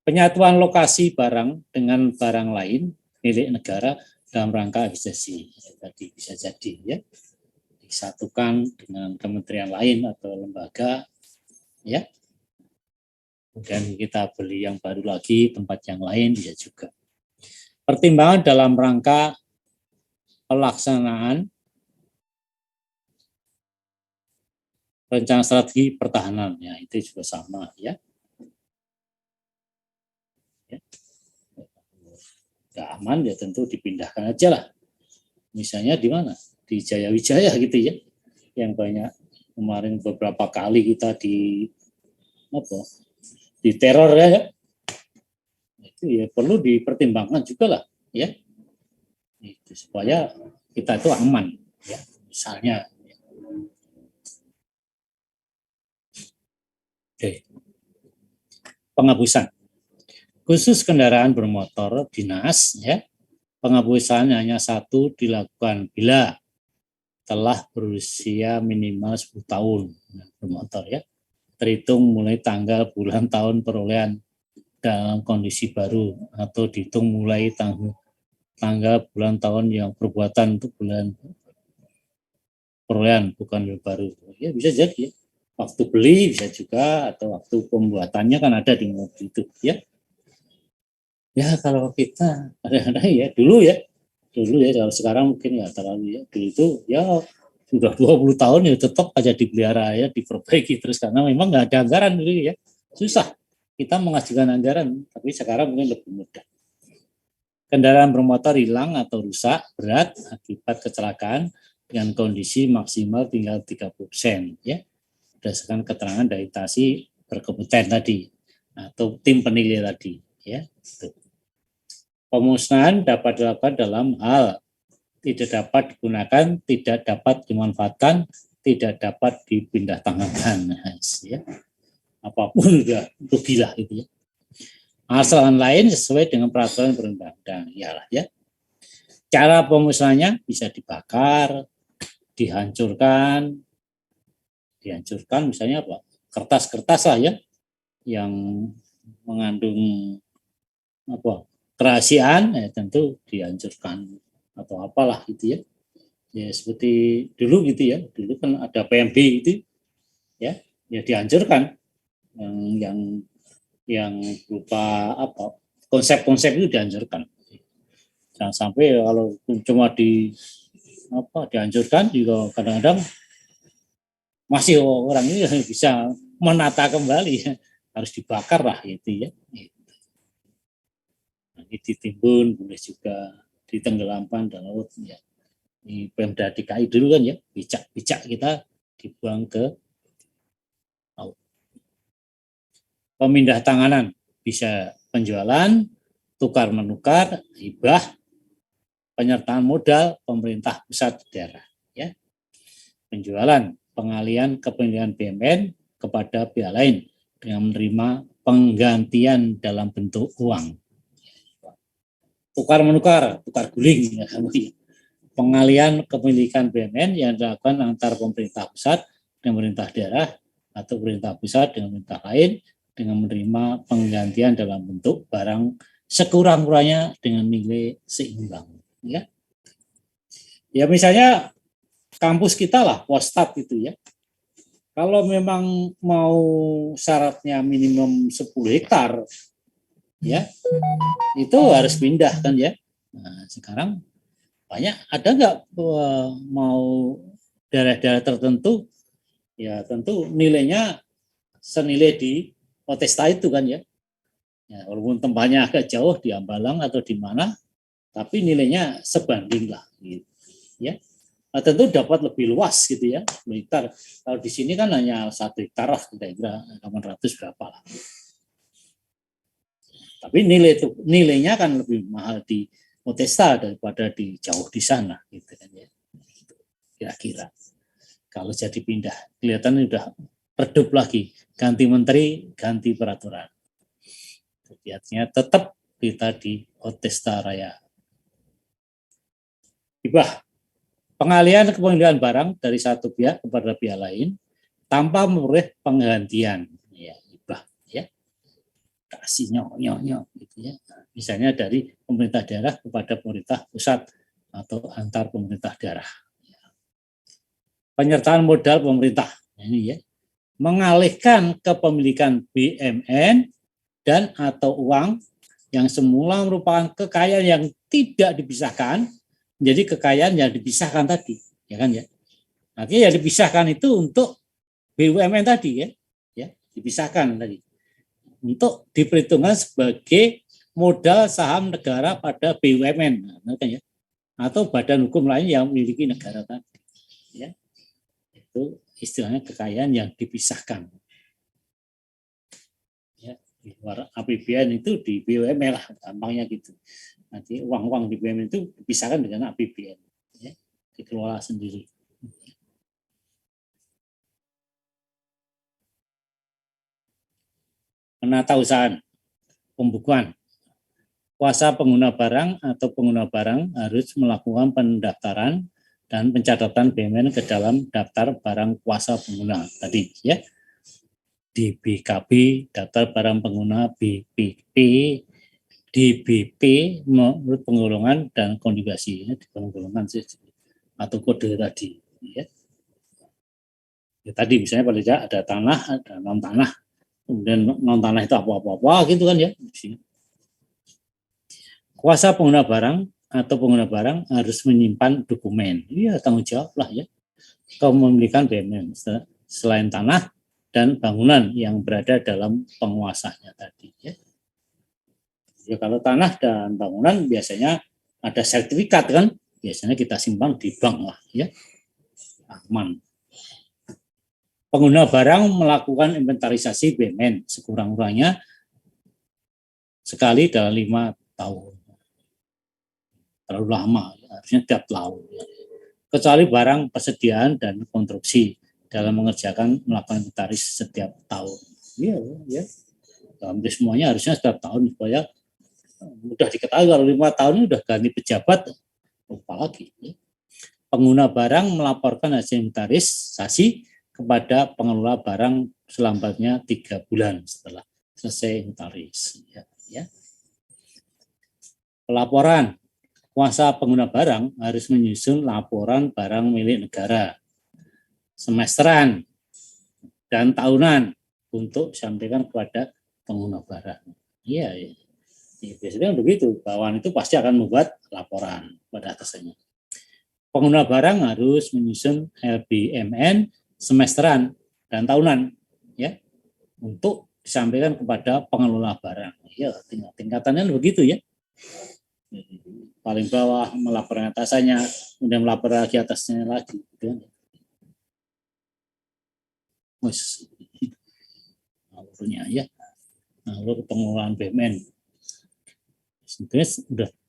Penyatuan lokasi barang dengan barang lain milik negara dalam rangka efisiensi tadi bisa jadi ya disatukan dengan kementerian lain atau lembaga ya. Kemudian kita beli yang baru lagi tempat yang lain bisa juga. Pertimbangan dalam rangka pelaksanaan rencana strategi pertahanan ya itu juga sama ya. Nggak aman ya tentu dipindahkan aja lah. Misalnya di mana? Di Jayawijaya gitu ya. Yang banyak kemarin beberapa kali kita di teror ya. Itu ya perlu dipertimbangkan juga lah ya. Itu supaya kita itu aman ya. Misalnya Oke. Penghapusan. Khusus kendaraan bermotor dinas ya. Penghapusan hanya satu dilakukan bila telah berusia minimal 10 tahun bermotor ya. Terhitung mulai tanggal bulan tahun perolehan dalam kondisi baru atau dihitung mulai tanggal bulan tahun yang perbuatan untuk bulan perolehan bukan baru ya bisa jadi ya. Waktu beli bisa juga atau waktu pembuatannya kan ada di mobil itu ya. Ya kalau kita kadang-kadang ya dulu ya kalau sekarang mungkin nggak terlalu ya dulu itu ya sudah 20 tahun ya tetap aja dipelihara ya diperbaiki terus karena memang nggak ada anggaran dulu ya susah kita mengajukan anggaran tapi sekarang mungkin lebih mudah. Kendaraan bermotor hilang atau rusak berat akibat kecelakaan dengan kondisi maksimal tinggal 30% ya berdasarkan keterangan dari taksi berkompeten tadi atau tim penilai tadi ya. Pemusnahan dapat dilakukan dalam hal tidak dapat digunakan, tidak dapat dimanfaatkan, tidak dapat dipindah tangankan, ya. Apapun udah rugilah gitu ya. Asal lain sesuai dengan peraturan perundang-undangan, iyalah ya. Cara pemusnahannya bisa dibakar, dihancurkan misalnya apa? Kertas-kertas lah ya, yang mengandung apa? Kerahasiaan, ya tentu dihancurkan atau apalah gitu ya. Ya seperti dulu gitu ya. Dulu kan ada PMB itu ya dihancurkan yang berupa apa? Konsep-konsep itu dihancurkan. Jangan sampai kalau cuma dihancurkan juga kadang-kadang masih orang ini bisa menata kembali harus dibakar lah gitu ya. Ini ditimbun boleh juga ditenggelamkan dan laut ya. Di Pemda DKI dulu kan ya bijak kita dibuang ke laut. Pemindah tanganan bisa penjualan, tukar menukar, hibah, penyertaan modal pemerintah pusat daerah ya. Penjualan, pengalian kepemilikan BUMN kepada pihak lain dengan menerima penggantian dalam bentuk uang. Tukar menukar, tukar guling ya. Pengalian kepemilikan BUMN yang dilakukan antar pemerintah pusat dengan pemerintah daerah atau pemerintah pusat dengan pemerintah lain dengan menerima penggantian dalam bentuk barang sekurang-kurangnya dengan nilai seimbang. Ya misalnya kampus kita lah, Postat itu ya. Kalau memang mau syaratnya minimum 10 hektar, ya itu harus pindah kan ya. Nah, sekarang banyak ada nggak mau daerah-daerah tertentu, ya tentu nilainya senilai di Potesta itu kan ya. Ya, walaupun tempatnya agak jauh di Ambalang atau di mana, tapi nilainya sebanding lah, gitu. Ya. Nah, tentu dapat lebih luas gitu ya, 10 hektar. Kalau di sini kan hanya 1 hektar lah, kira-kira 800 berapa lah. Tapi nilainya kan lebih mahal di Potesta daripada di jauh di sana, gitu kan ya. Kira-kira. Kalau jadi pindah, kelihatan udah redup lagi, ganti menteri, ganti peraturan. Artinya tetap kita di Potesta Raya. Hibah, pengalihan kepemilikan barang dari satu pihak kepada pihak lain tanpa memperoleh penggantian. Ya, hibah, ya. Kasih nyok gitu ya. Misalnya dari pemerintah daerah kepada pemerintah pusat atau antar pemerintah daerah. Penyertaan modal pemerintah. Ini ya. Mengalihkan kepemilikan BUMN dan atau uang yang semula merupakan kekayaan yang tidak dipisahkan menjadi kekayaan yang dipisahkan tadi, ya kan ya. Artinya yang dipisahkan itu untuk BUMN tadi ya dipisahkan tadi untuk diperhitungkan sebagai modal saham negara pada BUMN, kan ya, atau badan hukum lain yang memiliki negara tadi, ya. Itu istilahnya kekayaan yang dipisahkan. Di luar APBN itu di BUMN lah, gampangnya gitu. Nanti uang-uang di BUMN itu dipisahkan dengan APBN, ya, dikelola sendiri. Penata usaha, pembukuan. Kuasa pengguna barang atau pengguna barang harus melakukan pendaftaran dan pencatatan BUMN ke dalam daftar barang kuasa pengguna tadi, ya. Di BKB, daftar barang pengguna BPP, DBP menurut penggolongan dan kondisi, ya, di penggolongan atau kode tadi, ya. Ya, tadi misalnya pada tidak ada tanah, ada non tanah, kemudian non tanah itu apa gitu kan ya. Kuasa pengguna barang atau pengguna barang harus menyimpan dokumen, iya tanggung jawab lah ya, kepemilikan BUMN selain tanah dan bangunan yang berada dalam penguasanya tadi, ya. Ya kalau tanah dan bangunan biasanya ada sertifikat kan, biasanya kita simpan di bank lah ya, aman. Pengguna barang melakukan inventarisasi BUMN sekurang-kurangnya sekali dalam 5 tahun. Terlalu lama, harusnya tiap tahun. Ya. Kecuali barang persediaan dan konstruksi dalam melakukan inventaris setiap tahun. Iya, ya. Hampir semuanya harusnya setiap tahun supaya mudah diketahui. Kalau 5 tahun ini udah ganti pejabat, lupa lagi. Ya. Pengguna barang melaporkan hasil inventarisasi kepada pengelola barang selambatnya 3 bulan setelah selesai inventaris. Ya. Pelaporan. Kuasa pengguna barang harus menyusun laporan barang milik negara semesteran dan tahunan untuk disampaikan kepada pengguna barang. Iya, ya. Ya, biasanya begitu. Bawahan itu pasti akan membuat laporan pada atasannya. Pengguna barang harus menyusun LBMN semesteran dan tahunan, ya, untuk disampaikan kepada pengelola barang. Ya, tingkatannya begitu ya. Paling bawah melaporkan atasannya, kemudian melapor lagi atasnya lagi. Gitu. Alurnya ya, alur pengelolaan BUMN. Sebenarnya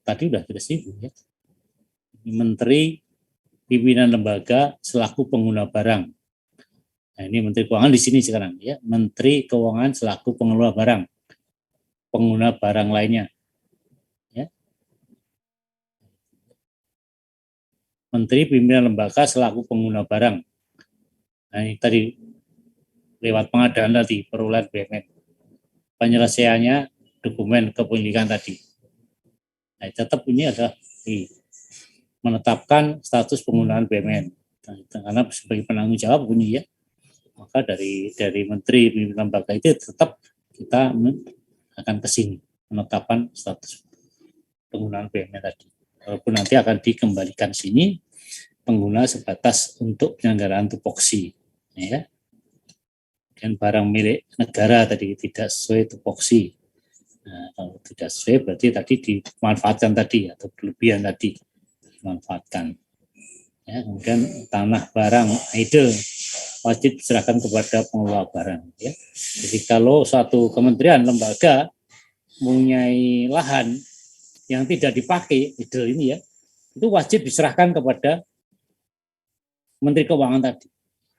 tadi udah kita singgung ya. Menteri pimpinan lembaga selaku pengguna barang. Nah, ini Menteri Keuangan di sini sekarang ya. Menteri Keuangan selaku pengelola barang, pengguna barang lainnya. Ya. Menteri pimpinan lembaga selaku pengguna barang. Nah, ini tadi lewat pengadaan tadi perolehan BUMN, penyelesaiannya dokumen kepemilikan tadi. Nah, tetap ini adalah menetapkan status penggunaan BUMN. Nah, karena sebagai penanggung jawab bunyi ya, maka dari menteri lembaga itu tetap kita akan ke sini menetapkan status penggunaan BUMN tadi. Walaupun nanti akan dikembalikan sini pengguna sebatas untuk penyelenggaraan tupoksi, ya. Dan barang milik negara tadi tidak sesuai tupoksi. Nah, kalau tidak sesuai berarti tadi dimanfaatkan tadi atau berlebihan tadi dimanfaatkan. Ya, kemudian tanah barang idle wajib diserahkan kepada pengelola barang. Ya. Jadi kalau suatu kementerian lembaga mempunyai lahan yang tidak dipakai idle ini ya, itu wajib diserahkan kepada Menteri Keuangan tadi,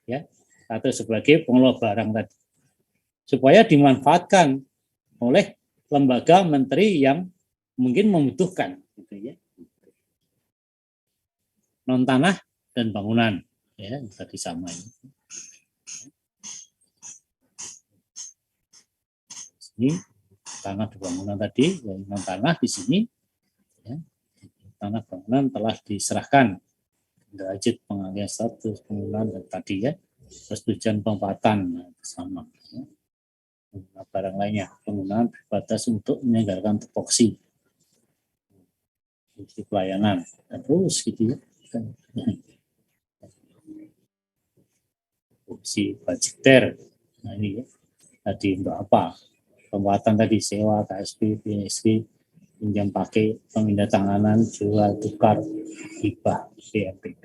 ya, atau sebagai pengelola barang tadi, supaya dimanfaatkan oleh lembaga menteri yang mungkin membutuhkan, gitu ya. Non tanah dan bangunan, ya, tadi sama ini. Ini tanah dan bangunan tadi, non tanah di sini, ya, tanah bangunan telah diserahkan derajat pengalihan status penggunaan dan tadi ya, persetujuan pemanfaatan sama. Ya. Barang lainnya penggunaan batas untuk menyelenggarakan tupoksi, fungsi pelayanan, dan terus gitu ya. Fungsi budgeter, nah ini ya, tadi untuk apa? Pembuatan tadi sewa, KSP, PSP, pinjam pakai, pemindah tanganan, jual, tukar, hibah, PMPP.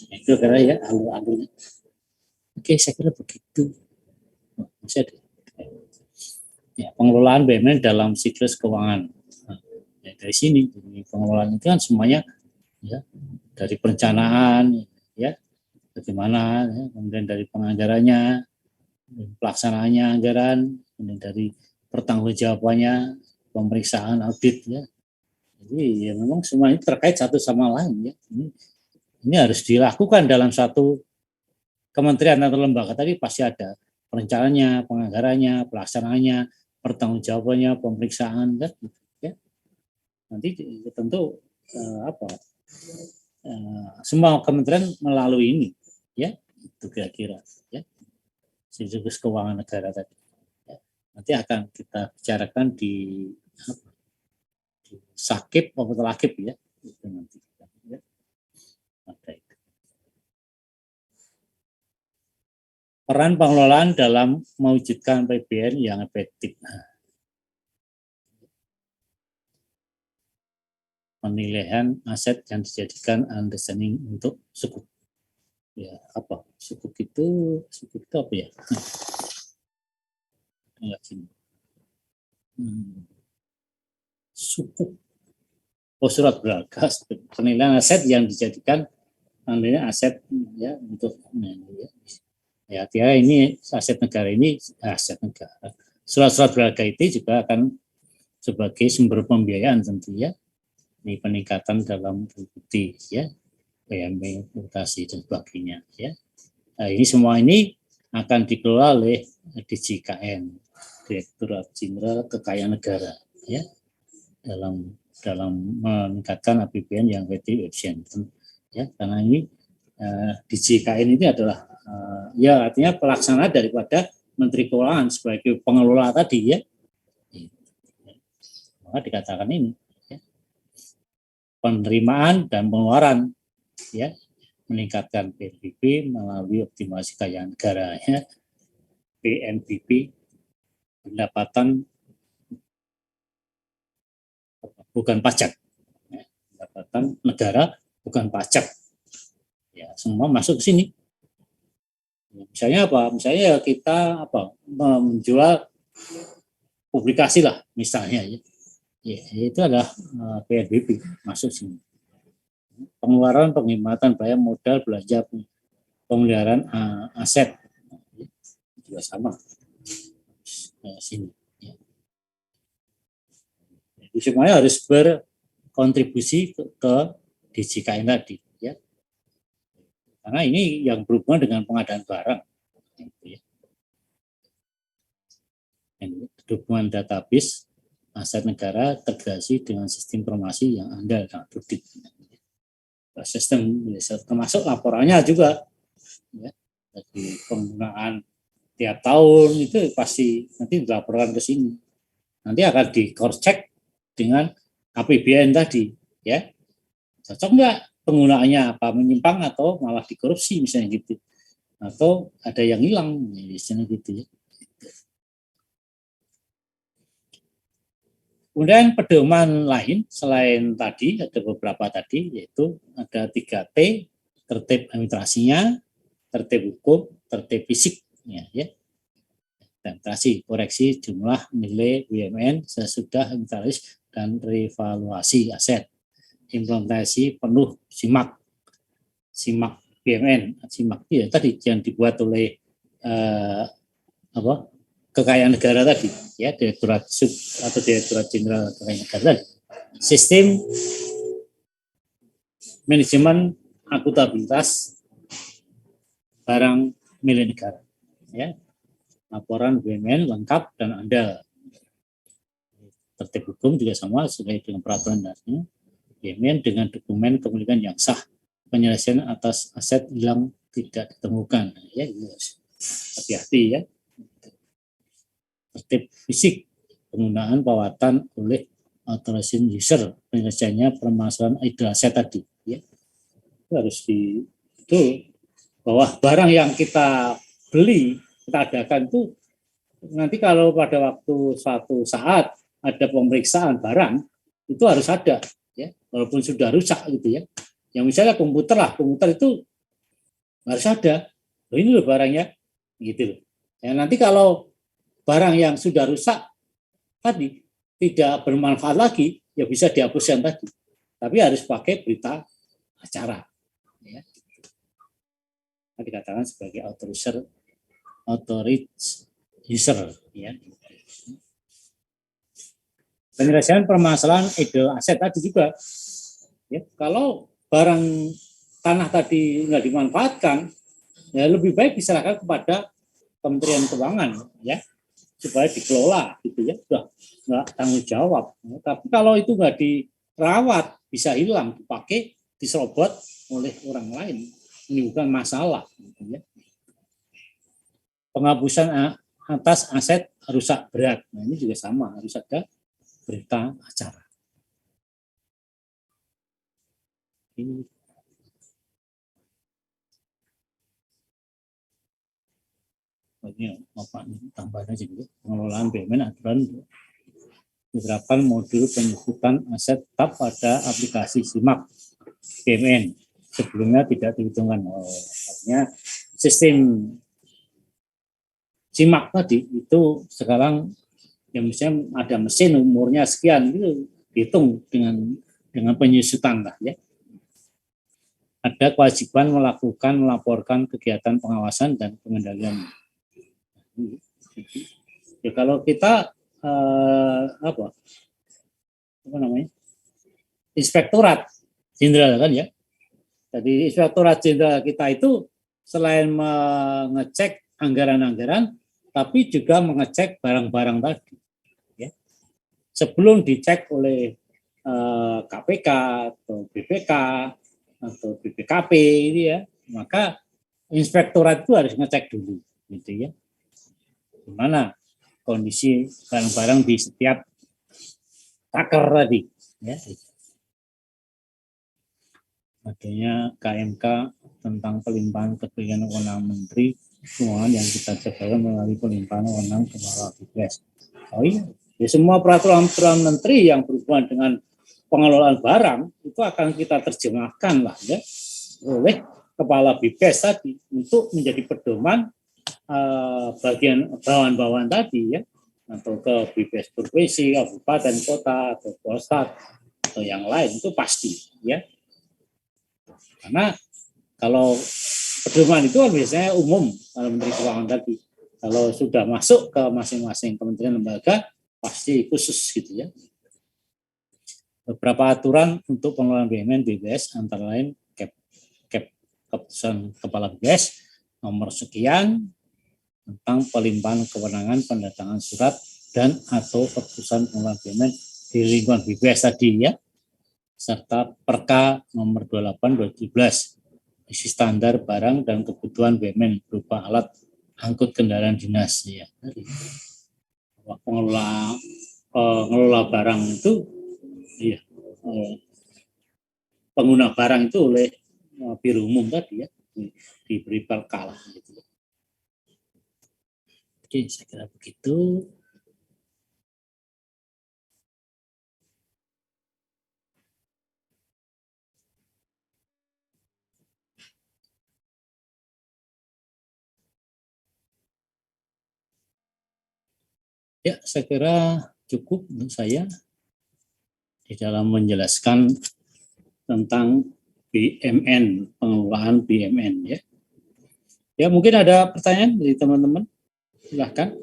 Nah, itu kira ya alur-alurnya. Oke, saya kira begitu. Masih ada. Ya, pengelolaan BUMN dalam siklus keuangan. Nah, ya, dari sini pengelolaan itu kan semuanya ya, dari perencanaan ya, bagaimana ya, kemudian dari penganggarannya, pelaksanaannya anggaran, kemudian dari pertanggungjawabannya, pemeriksaan audit ya. Jadi ya memang semua ini terkait satu sama lain ya. Ini harus dilakukan dalam satu kementerian atau lembaga tadi pasti ada perencanaannya, penganggarannya, pelaksanaannya, pertanggungjawabannya, pemeriksaan kan ya. Nanti tentu semua kementerian melalui ini ya, itu kira-kira ya. Siklus keuangan negara tadi. Ya. Nanti akan kita bicarakan di sakip atau lakip ya. Itu nanti ya. Ada itu. Peran pengelolaan dalam mewujudkan PBN yang efektif. Penilaian aset yang dijadikan understanding untuk sukuk. Ya, apa? Sukuk itu apa ya? Enggak sini. Sukuk. Oh, surat berharga. Penilaian aset yang dijadikan aset ya untuk ya artinya ini aset negara ini aset negara. Surat-surat berharga itu juga akan sebagai sumber pembiayaan tentunya. Ini peningkatan dalam bukti ya, PMB, mutasi dan sebagainya ya. Nah, ini semua ini akan dikelola oleh DJKN, Direktorat Jenderal Kekayaan Negara ya, dalam meningkatkan APBN yang efisien ya, karena ini DJKN ini adalah ya artinya pelaksana daripada Menteri Keuangan sebagai pengelola tadi ya. Maka dikatakan ini ya, penerimaan dan pengeluaran ya, meningkatkan PNBP melalui optimasi kekayaan negara ya, PNBP pendapatan bukan pajak ya, pendapatan negara bukan pajak ya, semua masuk ke sini. Misalnya apa? Misalnya kita menjual publikasi lah misalnya ya. Ya, itu adalah PNBP masuk sini. Pengeluaran, penghematan biaya modal, belanja, pemeliharaan aset juga sama sini. Ya. Jadi semuanya harus berkontribusi ke DJKN tadi. Ya. Karena ini yang berhubungan dengan pengadaan barang. Gitu ya. Dokumen database aset negara integrasi dengan sistem informasi yang andal dan audit. Sistem termasuk laporannya juga, ya. Jadi penggunaan tiap tahun itu pasti nanti dilaporkan ke sini. Nanti akan di cross check dengan APBN tadi, ya. Cocok nggak penggunaannya, apa menyimpang atau malah dikorupsi misalnya gitu, atau ada yang hilang misalnya gitu ya. Kemudian pedoman lain selain tadi ada beberapa tadi, yaitu ada 3T, tertib administrasinya, tertib hukum, tertib fisiknya, ya. Administrasi, koreksi jumlah nilai BUMN sesudah inventaris dan revaluasi aset. Implementasi penuh SIMAK BUMN, SIMAK ya tadi yang dibuat oleh kekayaan negara tadi, ya, Direktorat Sub atau Direktorat Jenderal Kekayaan Negara tadi. Sistem manajemen akuntabilitas barang milik negara, ya. Laporan BUMN lengkap dan andal. Tertib hukum juga sama sesuai dengan peraturan dasarnya. BUMN dengan dokumen kepemilikan yang sah, penyelesaian atas aset hilang tidak ditemukan, ya. Hati-hati, ya. Tertib fisik, penggunaan perawatan oleh authorized user, penyelesaiannya permasalahan idle aset tadi, ya. Itu harus itu bahwa barang yang kita beli, kita adakan itu nanti kalau pada waktu suatu saat ada pemeriksaan barang itu harus ada, ya, walaupun sudah rusak gitu ya. Yang misalnya komputer itu harus ada. Loh, ini loh barangnya, gitu loh. Ya, nanti kalau barang yang sudah rusak tadi tidak bermanfaat lagi, ya bisa dihapuskan tadi. Tapi harus pakai berita acara, ya. Dikatakan sebagai authorized user, ya. Penyelesaian permasalahan idle aset tadi juga, ya. Kalau barang tanah tadi nggak dimanfaatkan, ya lebih baik diserahkan kepada Kementerian Keuangan, ya, supaya dikelola gitu, ya, sudah nggak tanggung jawab. Tapi kalau itu nggak dirawat, bisa hilang, dipakai, diserobot oleh orang lain, ini bukan masalah, gitu, ya. Penghapusan atas aset rusak berat, nah ini juga sama, harus ada berita acara. Ini apa tambahan aja gitu. Pengelolaan BUMN aturan menerapkan modul penyebutan aset tetap pada aplikasi SIMAK BUMN. Sebelumnya tidak diperhitungkan. Artinya sistem SIMAK tadi itu sekarang ya misalnya ada mesin umurnya sekian itu dihitung dengan penyusutan lah, ya. Ada kewajiban melaporkan kegiatan pengawasan dan pengendalian. Ya kalau kita apa namanya, inspektorat jenderal kan, ya. Jadi inspektorat jenderal kita itu selain mengecek anggaran-anggaran, tapi juga mengecek barang-barang tadi, ya. Sebelum dicek oleh KPK atau BPK atau BPKP ini, ya, maka inspektorat itu harus ngecek dulu, gitu ya. Gimana kondisi barang-barang di setiap taker tadi, ya. Adanya KMK tentang pelimpahan kepentingan wewenang Menteri Keuangan yang kita cegahkan melalui pelimpahan wewenang Kepala BPS. Oh iya, ya, semua peraturan Menteri yang berhubungan dengan pengelolaan barang itu akan kita terjemahkan lah, ya, oleh Kepala BPS tadi untuk menjadi pedoman bagian bawahan-bawahan tadi, ya, atau ke BPS provinsi, kabupaten, kota, atau Polstat atau yang lain itu pasti, ya. Karena kalau pedoman itu biasanya umum kalau Menteri Keuangan tadi. Kalau sudah masuk ke masing-masing kementerian lembaga pasti khusus gitu, ya. Beberapa aturan untuk pengelolaan BUMN BPS antara lain keputusan Kepala BPS nomor sekian tentang pelimpahan kewenangan pendatangan surat dan atau keputusan pengelolaan BUMN di lingkungan BPS tadi ya, serta Perka nomor 28/2017 isi standar barang dan kebutuhan BUMN berupa alat angkut kendaraan dinas ya. Pengelola barang itu iya, pengguna barang itu oleh Biro Umum tadi ya diberi perka lah gitu. Oke, saya kira begitu. Ya, saya kira cukup untuk saya di dalam menjelaskan tentang BUMN, pengelolaan BUMN ya. Ya, mungkin ada pertanyaan dari teman-teman. Silahkan.